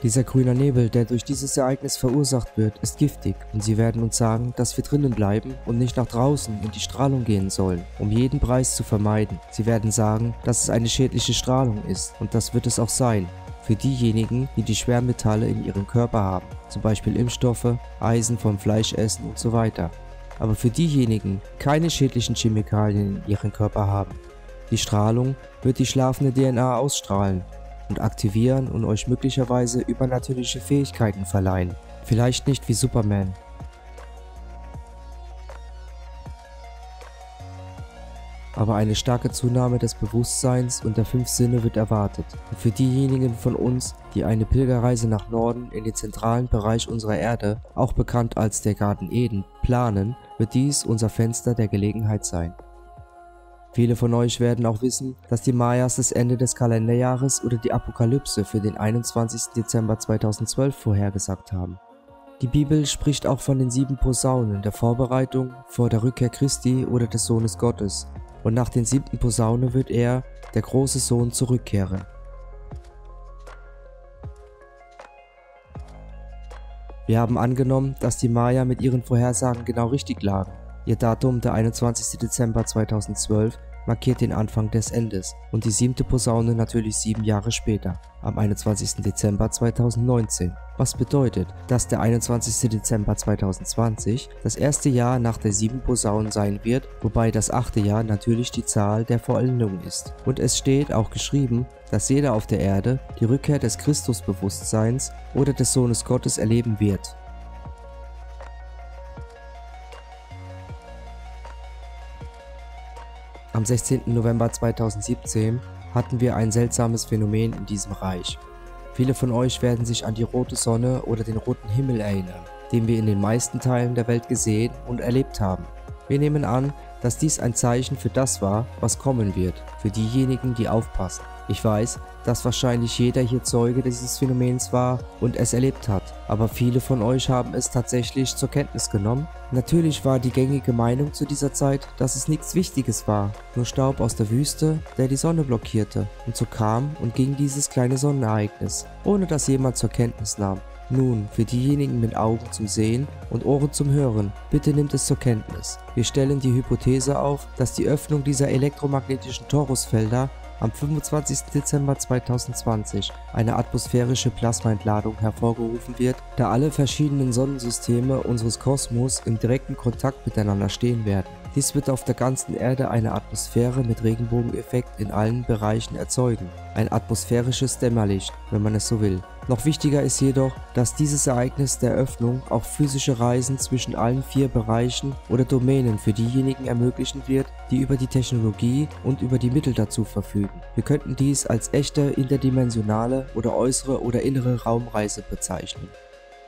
Dieser grüne Nebel, der durch dieses Ereignis verursacht wird, ist giftig und sie werden uns sagen, dass wir drinnen bleiben und nicht nach draußen in die Strahlung gehen sollen, um jeden Preis zu vermeiden. Sie werden sagen, dass es eine schädliche Strahlung ist und das wird es auch sein. Für diejenigen, die die Schwermetalle in ihrem Körper haben, zum Beispiel Impfstoffe, Eisen vom Fleischessen und so weiter. Aber für diejenigen, die keine schädlichen Chemikalien in ihrem Körper haben. Die Strahlung wird die schlafende DNA ausstrahlen und aktivieren und euch möglicherweise übernatürliche Fähigkeiten verleihen. Vielleicht nicht wie Superman. Aber eine starke Zunahme des Bewusstseins und der 5 Sinne wird erwartet. Und für diejenigen von uns, die eine Pilgerreise nach Norden in den zentralen Bereich unserer Erde, auch bekannt als der Garten Eden, planen, wird dies unser Fenster der Gelegenheit sein. Viele von euch werden auch wissen, dass die Mayas das Ende des Kalenderjahres oder die Apokalypse für den 21. Dezember 2012 vorhergesagt haben. Die Bibel spricht auch von den 7 Posaunen der Vorbereitung vor der Rückkehr Christi oder des Sohnes Gottes. Und nach den 7. Posaune wird er, der große Sohn, zurückkehren. Wir haben angenommen, dass die Maya mit ihren Vorhersagen genau richtig lagen. Ihr Datum, der 21. Dezember 2012, markiert den Anfang des Endes und die 7. Posaune natürlich 7 Jahre später, am 21. Dezember 2019. Was bedeutet, dass der 21. Dezember 2020 das erste Jahr nach der 7 Posaunen sein wird, wobei das 8. Jahr natürlich die Zahl der Vollendung ist. Und es steht auch geschrieben, dass jeder auf der Erde die Rückkehr des Christusbewusstseins oder des Sohnes Gottes erleben wird. Am 16. November 2017 hatten wir ein seltsames Phänomen in diesem Reich. Viele von euch werden sich an die rote Sonne oder den roten Himmel erinnern, den wir in den meisten Teilen der Welt gesehen und erlebt haben. Wir nehmen an, dass dies ein Zeichen für das war, was kommen wird, für diejenigen, die aufpassen. Ich weiß, dass wahrscheinlich jeder hier Zeuge dieses Phänomens war und es erlebt hat, aber viele von euch haben es tatsächlich zur Kenntnis genommen. Natürlich war die gängige Meinung zu dieser Zeit, dass es nichts Wichtiges war, nur Staub aus der Wüste, der die Sonne blockierte, und so kam und ging dieses kleine Sonnenereignis, ohne dass jemand zur Kenntnis nahm. Nun, für diejenigen mit Augen zum Sehen und Ohren zum Hören, bitte nimmt es zur Kenntnis. Wir stellen die Hypothese auf, dass die Öffnung dieser elektromagnetischen Torusfelder am 25. Dezember 2020 eine atmosphärische Plasmaentladung hervorgerufen wird, da alle verschiedenen Sonnensysteme unseres Kosmos im direkten Kontakt miteinander stehen werden. Dies wird auf der ganzen Erde eine Atmosphäre mit Regenbogeneffekt in allen Bereichen erzeugen. Ein atmosphärisches Dämmerlicht, wenn man es so will. Noch wichtiger ist jedoch, dass dieses Ereignis der Öffnung auch physische Reisen zwischen allen 4 Bereichen oder Domänen für diejenigen ermöglichen wird, die über die Technologie und über die Mittel dazu verfügen. Wir könnten dies als echte interdimensionale oder äußere oder innere Raumreise bezeichnen.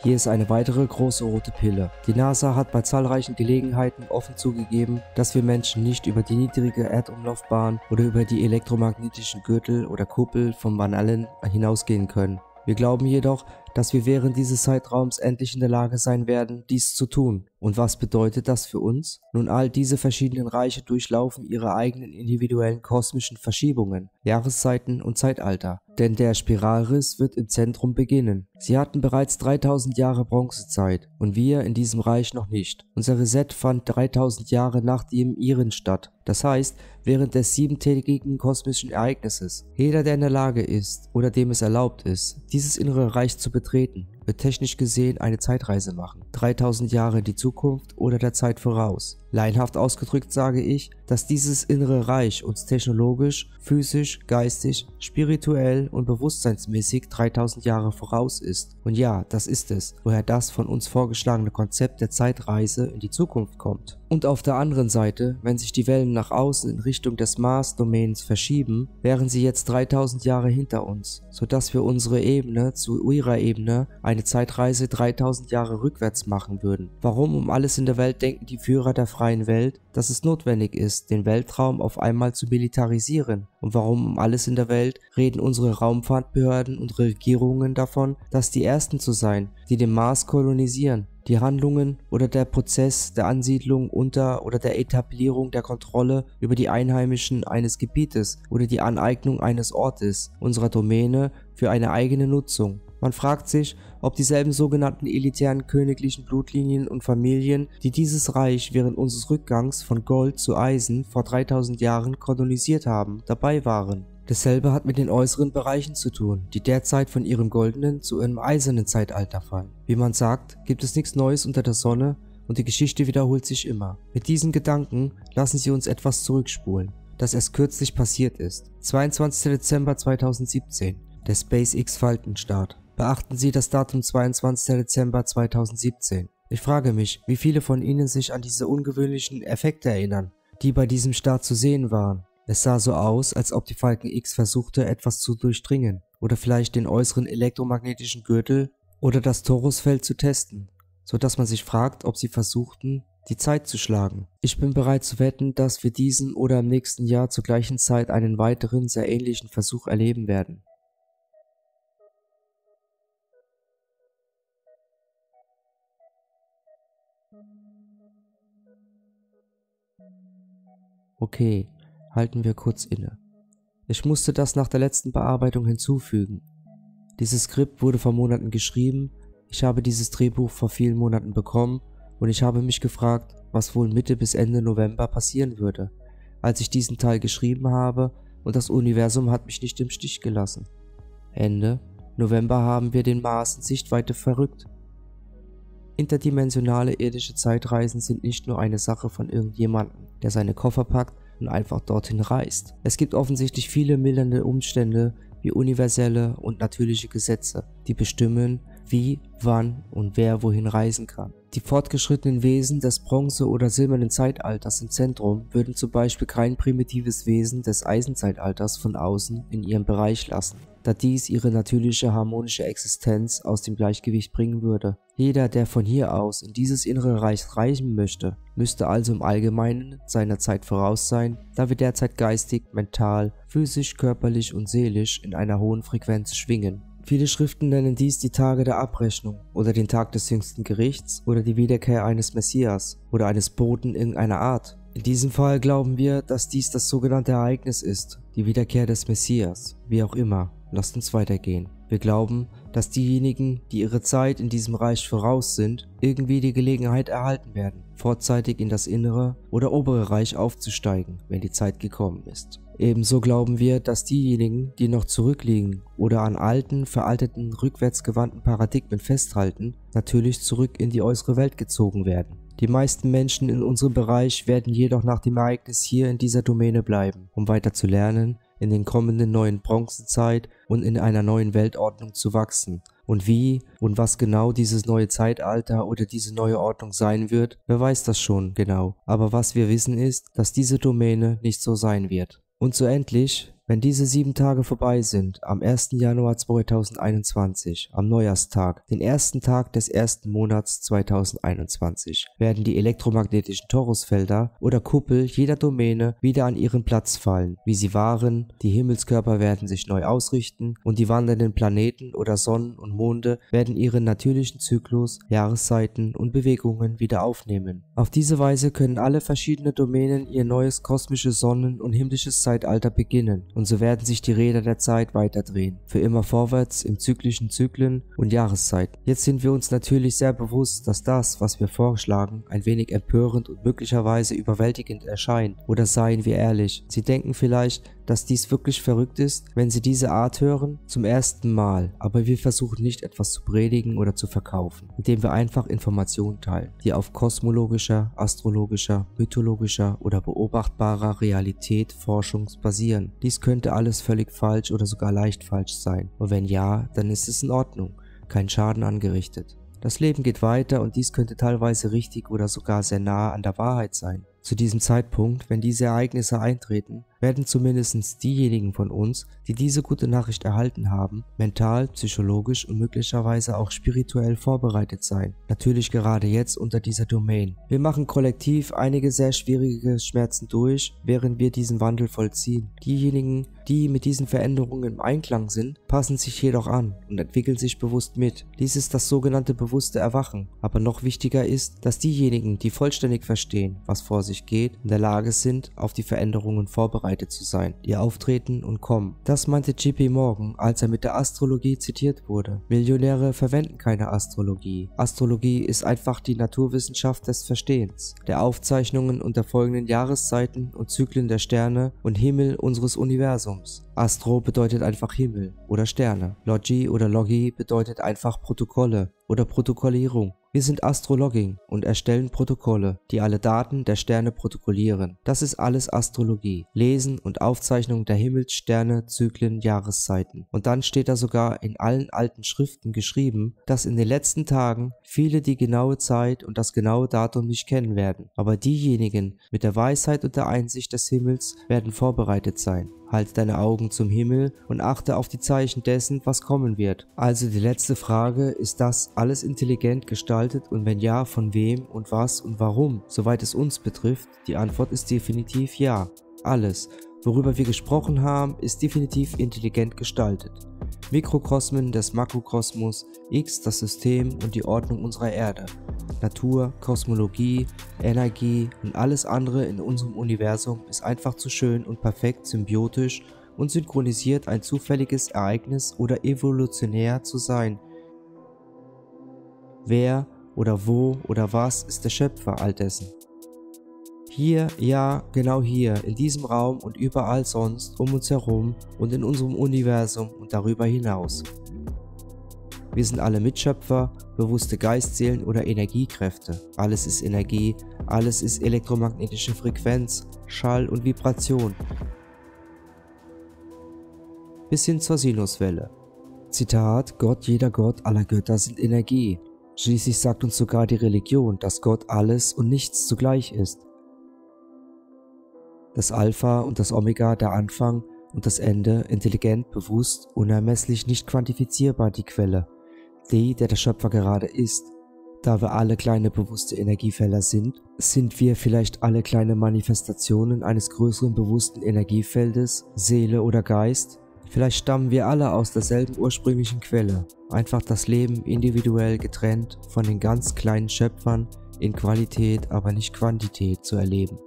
Hier ist eine weitere große rote Pille. Die NASA hat bei zahlreichen Gelegenheiten offen zugegeben, dass wir Menschen nicht über die niedrige Erdumlaufbahn oder über die elektromagnetischen Gürtel oder Kuppel von Van Allen hinausgehen können. Wir glauben jedoch, dass wir während dieses Zeitraums endlich in der Lage sein werden, dies zu tun. Und was bedeutet das für uns? Nun, all diese verschiedenen Reiche durchlaufen ihre eigenen individuellen kosmischen Verschiebungen, Jahreszeiten und Zeitalter. Denn der Spiralriss wird im Zentrum beginnen. Sie hatten bereits 3000 Jahre Bronzezeit und wir in diesem Reich noch nicht. Unser Reset fand 3000 Jahre nach dem ihren statt. Das heißt, während des 7-tägigen kosmischen Ereignisses. Jeder, der in der Lage ist oder dem es erlaubt ist, dieses innere Reich zu betreten, wird technisch gesehen eine Zeitreise machen. 3000 Jahre in die Zukunft oder der Zeit voraus. Laienhaft ausgedrückt sage ich, dass dieses innere Reich uns technologisch, physisch, geistig, spirituell und bewusstseinsmäßig 3000 Jahre voraus ist. Und ja, das ist es, woher das von uns vorgeschlagene Konzept der Zeitreise in die Zukunft kommt. Und auf der anderen Seite, wenn sich die Wellen nach außen in Richtung des Mars-Domäns verschieben, wären sie jetzt 3000 Jahre hinter uns, sodass wir unsere Ebene zu ihrer Ebene eine Zeitreise 3000 Jahre rückwärts machen würden. Warum um alles in der Welt denken die Führer der freien Welt, dass es notwendig ist, den Weltraum auf einmal zu militarisieren? Und warum um alles in der Welt reden unsere Raumfahrtbehörden und Regierungen davon, dass die Ersten zu sein, die den Mars kolonisieren? Die Handlungen oder der Prozess der Ansiedlung unter oder der Etablierung der Kontrolle über die Einheimischen eines Gebietes oder die Aneignung eines Ortes, unserer Domäne, für eine eigene Nutzung. Man fragt sich, ob dieselben sogenannten elitären königlichen Blutlinien und Familien, die dieses Reich während unseres Rückgangs von Gold zu Eisen vor 3000 Jahren kolonisiert haben, dabei waren. Dasselbe hat mit den äußeren Bereichen zu tun, die derzeit von ihrem goldenen zu ihrem eisernen Zeitalter fallen. Wie man sagt, gibt es nichts Neues unter der Sonne und die Geschichte wiederholt sich immer. Mit diesen Gedanken lassen Sie uns etwas zurückspulen, das erst kürzlich passiert ist. 22. Dezember 2017, der SpaceX Falcon-Start. Beachten Sie das Datum 22. Dezember 2017. Ich frage mich, wie viele von Ihnen sich an diese ungewöhnlichen Effekte erinnern, die bei diesem Start zu sehen waren. Es sah so aus, als ob die Falcon X versuchte, etwas zu durchdringen oder vielleicht den äußeren elektromagnetischen Gürtel oder das Torusfeld zu testen, so dass man sich fragt, ob sie versuchten, die Zeit zu schlagen. Ich bin bereit zu wetten, dass wir diesen oder im nächsten Jahr zur gleichen Zeit einen weiteren, sehr ähnlichen Versuch erleben werden. Okay. Halten wir kurz inne. Ich musste das nach der letzten Bearbeitung hinzufügen. Dieses Skript wurde vor Monaten geschrieben, ich habe dieses Drehbuch vor vielen Monaten bekommen und ich habe mich gefragt, was wohl Mitte bis Ende November passieren würde, als ich diesen Teil geschrieben habe und das Universum hat mich nicht im Stich gelassen. Ende November haben wir den Mars in Sichtweite verrückt. Interdimensionale irdische Zeitreisen sind nicht nur eine Sache von irgendjemandem, der seine Koffer packt und einfach dorthin reist. Es gibt offensichtlich viele mildernde Umstände wie universelle und natürliche Gesetze, die bestimmen, wie, wann und wer wohin reisen kann. Die fortgeschrittenen Wesen des Bronze- oder Silbernen Zeitalters im Zentrum würden zum Beispiel kein primitives Wesen des Eisenzeitalters von außen in ihrem Bereich lassen, da dies ihre natürliche harmonische Existenz aus dem Gleichgewicht bringen würde. Jeder, der von hier aus in dieses innere Reich reisen möchte, müsste also im Allgemeinen seiner Zeit voraus sein, da wir derzeit geistig, mental, physisch, körperlich und seelisch in einer hohen Frequenz schwingen. Viele Schriften nennen dies die Tage der Abrechnung oder den Tag des jüngsten Gerichts oder die Wiederkehr eines Messias oder eines Boten irgendeiner Art. In diesem Fall glauben wir, dass dies das sogenannte Ereignis ist, die Wiederkehr des Messias, wie auch immer. Lasst uns weitergehen. Wir glauben, dass diejenigen, die ihre Zeit in diesem Reich voraus sind, irgendwie die Gelegenheit erhalten werden, vorzeitig in das innere oder obere Reich aufzusteigen, wenn die Zeit gekommen ist. Ebenso glauben wir, dass diejenigen, die noch zurückliegen oder an alten, veralteten, rückwärtsgewandten Paradigmen festhalten, natürlich zurück in die äußere Welt gezogen werden. Die meisten Menschen in unserem Bereich werden jedoch nach dem Ereignis hier in dieser Domäne bleiben, um weiter zu lernen, in den kommenden neuen Bronzezeit und in einer neuen Weltordnung zu wachsen. Und wie und was genau dieses neue Zeitalter oder diese neue Ordnung sein wird, wer weiß das schon genau. Aber was wir wissen ist, dass diese Domäne nicht so sein wird. Und so endlich Wenn diese 7 Tage vorbei sind, am 1. Januar 2021, am Neujahrstag, den ersten Tag des ersten Monats 2021, werden die elektromagnetischen Torusfelder oder Kuppel jeder Domäne wieder an ihren Platz fallen, wie sie waren, die Himmelskörper werden sich neu ausrichten und die wandernden Planeten oder Sonnen und Monde werden ihren natürlichen Zyklus, Jahreszeiten und Bewegungen wieder aufnehmen. Auf diese Weise können alle verschiedene Domänen ihr neues kosmisches Sonnen- und himmlisches Zeitalter beginnen und so werden sich die Räder der Zeit weiterdrehen, für immer vorwärts im zyklischen Zyklen und Jahreszeiten. Jetzt sind wir uns natürlich sehr bewusst, dass das, was wir vorschlagen, ein wenig empörend und möglicherweise überwältigend erscheint. Oder seien wir ehrlich, Sie denken vielleicht, dass dies wirklich verrückt ist, wenn Sie diese Art hören? Zum ersten Mal, aber wir versuchen nicht etwas zu predigen oder zu verkaufen, indem wir einfach Informationen teilen, die auf kosmologischer, astrologischer, mythologischer oder beobachtbarer Realität Forschung basieren. Dies könnte alles völlig falsch oder sogar leicht falsch sein, und wenn ja, dann ist es in Ordnung, kein Schaden angerichtet. Das Leben geht weiter und dies könnte teilweise richtig oder sogar sehr nah an der Wahrheit sein. Zu diesem Zeitpunkt, wenn diese Ereignisse eintreten, werden zumindest diejenigen von uns, die diese gute Nachricht erhalten haben, mental, psychologisch und möglicherweise auch spirituell vorbereitet sein. Natürlich gerade jetzt unter dieser Domain. Wir machen kollektiv einige sehr schwierige Schmerzen durch, während wir diesen Wandel vollziehen. Diejenigen, die mit diesen Veränderungen im Einklang sind, passen sich jedoch an und entwickeln sich bewusst mit. Dies ist das sogenannte bewusste Erwachen. Aber noch wichtiger ist, dass diejenigen, die vollständig verstehen, was vor sich geht, in der Lage sind, auf die Veränderungen vorbereitet zu sein, die auftreten und kommen. Das meinte JP Morgan, als er mit der Astrologie zitiert wurde. Millionäre verwenden keine Astrologie. Astrologie ist einfach die Naturwissenschaft des Verstehens, der Aufzeichnungen und der folgenden Jahreszeiten und Zyklen der Sterne und Himmel unseres Universums. Astro bedeutet einfach Himmel oder Sterne. Logi oder Logi bedeutet einfach Protokolle oder Protokollierung. Wir sind Astrologging und erstellen Protokolle, die alle Daten der Sterne protokollieren. Das ist alles Astrologie. Lesen und Aufzeichnung der Himmelssterne, Zyklen, Jahreszeiten. Und dann steht da sogar in allen alten Schriften geschrieben, dass in den letzten Tagen viele die genaue Zeit und das genaue Datum nicht kennen werden. Aber diejenigen mit der Weisheit und der Einsicht des Himmels werden vorbereitet sein. Halte deine Augen zum Himmel und achte auf die Zeichen dessen, was kommen wird. Also die letzte Frage, ist das alles intelligent gestaltet und wenn ja, von wem und was und warum? Soweit es uns betrifft, die Antwort ist definitiv ja. Alles, worüber wir gesprochen haben, ist definitiv intelligent gestaltet. Mikrokosmen des Makrokosmos, X das System und die Ordnung unserer Erde. Natur, Kosmologie, Energie und alles andere in unserem Universum ist einfach zu schön und perfekt symbiotisch und synchronisiert ein zufälliges Ereignis oder evolutionär zu sein. Wer oder wo oder was ist der Schöpfer all dessen? Hier, ja, genau hier, in diesem Raum und überall sonst, um uns herum und in unserem Universum und darüber hinaus. Wir sind alle Mitschöpfer, bewusste Geistseelen oder Energiekräfte. Alles ist Energie, alles ist elektromagnetische Frequenz, Schall und Vibration. Bis hin zur Sinuswelle. Zitat, Gott, jeder Gott, aller Götter sind Energie. Schließlich sagt uns sogar die Religion, dass Gott alles und nichts zugleich ist. Das Alpha und das Omega, der Anfang und das Ende, intelligent, bewusst, unermesslich, nicht quantifizierbar die Quelle, die, der Schöpfer gerade ist. Da wir alle kleine bewusste Energiefelder sind wir vielleicht alle kleine Manifestationen eines größeren bewussten Energiefeldes, Seele oder Geist? Vielleicht stammen wir alle aus derselben ursprünglichen Quelle, einfach das Leben individuell getrennt von den ganz kleinen Schöpfern in Qualität, aber nicht Quantität zu erleben.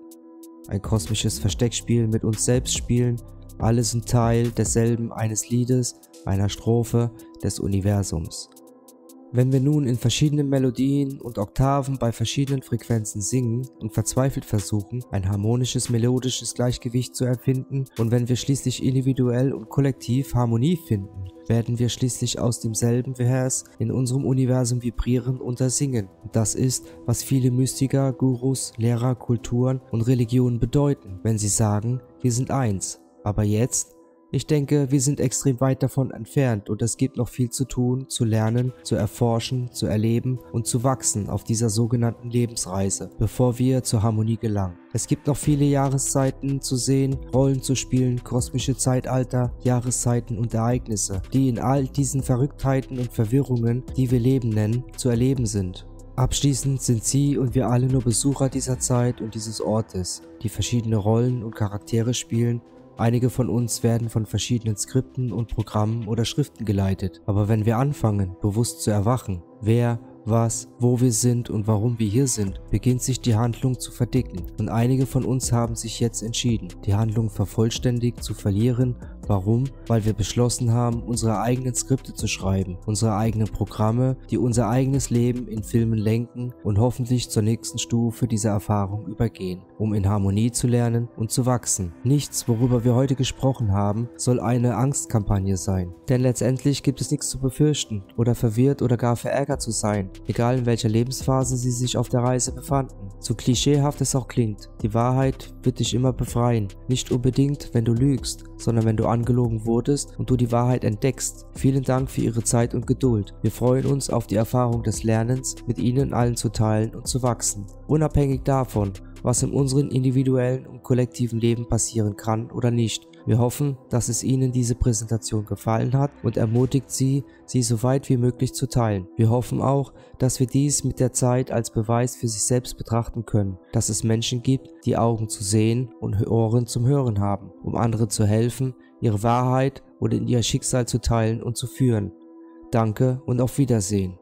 Ein kosmisches Versteckspiel mit uns selbst spielen, alle sind Teil desselben eines Liedes, einer Strophe des Universums. Wenn wir nun in verschiedenen Melodien und Oktaven bei verschiedenen Frequenzen singen und verzweifelt versuchen, ein harmonisches, melodisches Gleichgewicht zu erfinden und wenn wir schließlich individuell und kollektiv Harmonie finden, werden wir schließlich aus demselben Vers in unserem Universum vibrieren und singen. Das ist, was viele Mystiker, Gurus, Lehrer, Kulturen und Religionen bedeuten, wenn sie sagen, wir sind eins. Aber jetzt, Ich denke, wir sind extrem weit davon entfernt und es gibt noch viel zu tun, zu lernen, zu erforschen, zu erleben und zu wachsen auf dieser sogenannten Lebensreise, bevor wir zur Harmonie gelangen. Es gibt noch viele Jahreszeiten zu sehen, Rollen zu spielen, kosmische Zeitalter, Jahreszeiten und Ereignisse, die in all diesen Verrücktheiten und Verwirrungen, die wir Leben nennen, zu erleben sind. Abschließend sind Sie und wir alle nur Besucher dieser Zeit und dieses Ortes, die verschiedene Rollen und Charaktere spielen. Einige von uns werden von verschiedenen Skripten und Programmen oder Schriften geleitet. Aber wenn wir anfangen, bewusst zu erwachen, wer, was, wo wir sind und warum wir hier sind, beginnt sich die Handlung zu verdicken. Und einige von uns haben sich jetzt entschieden, die Handlung vervollständigt zu verlieren. Warum? Weil wir beschlossen haben, unsere eigenen Skripte zu schreiben, unsere eigenen Programme, die unser eigenes Leben in Filmen lenken und hoffentlich zur nächsten Stufe dieser Erfahrung übergehen, um in Harmonie zu lernen und zu wachsen. Nichts, worüber wir heute gesprochen haben, soll eine Angstkampagne sein, denn letztendlich gibt es nichts zu befürchten oder verwirrt oder gar verärgert zu sein, egal in welcher Lebensphase Sie sich auf der Reise befanden. So klischeehaft es auch klingt, die Wahrheit wird dich immer befreien, nicht unbedingt, wenn du lügst, sondern wenn du angelogen wurdest und du die Wahrheit entdeckst. Vielen Dank für Ihre Zeit und Geduld. Wir freuen uns auf die Erfahrung des Lernens, mit Ihnen allen zu teilen und zu wachsen. Unabhängig davon, was in unserem individuellen und kollektiven Leben passieren kann oder nicht. Wir hoffen, dass es Ihnen diese Präsentation gefallen hat und ermutigt Sie, sie so weit wie möglich zu teilen. Wir hoffen auch, dass wir dies mit der Zeit als Beweis für sich selbst betrachten können, dass es Menschen gibt, die Augen zu sehen und Ohren zum Hören haben, um anderen zu helfen, ihre Wahrheit oder in ihr Schicksal zu teilen und zu führen. Danke und auf Wiedersehen.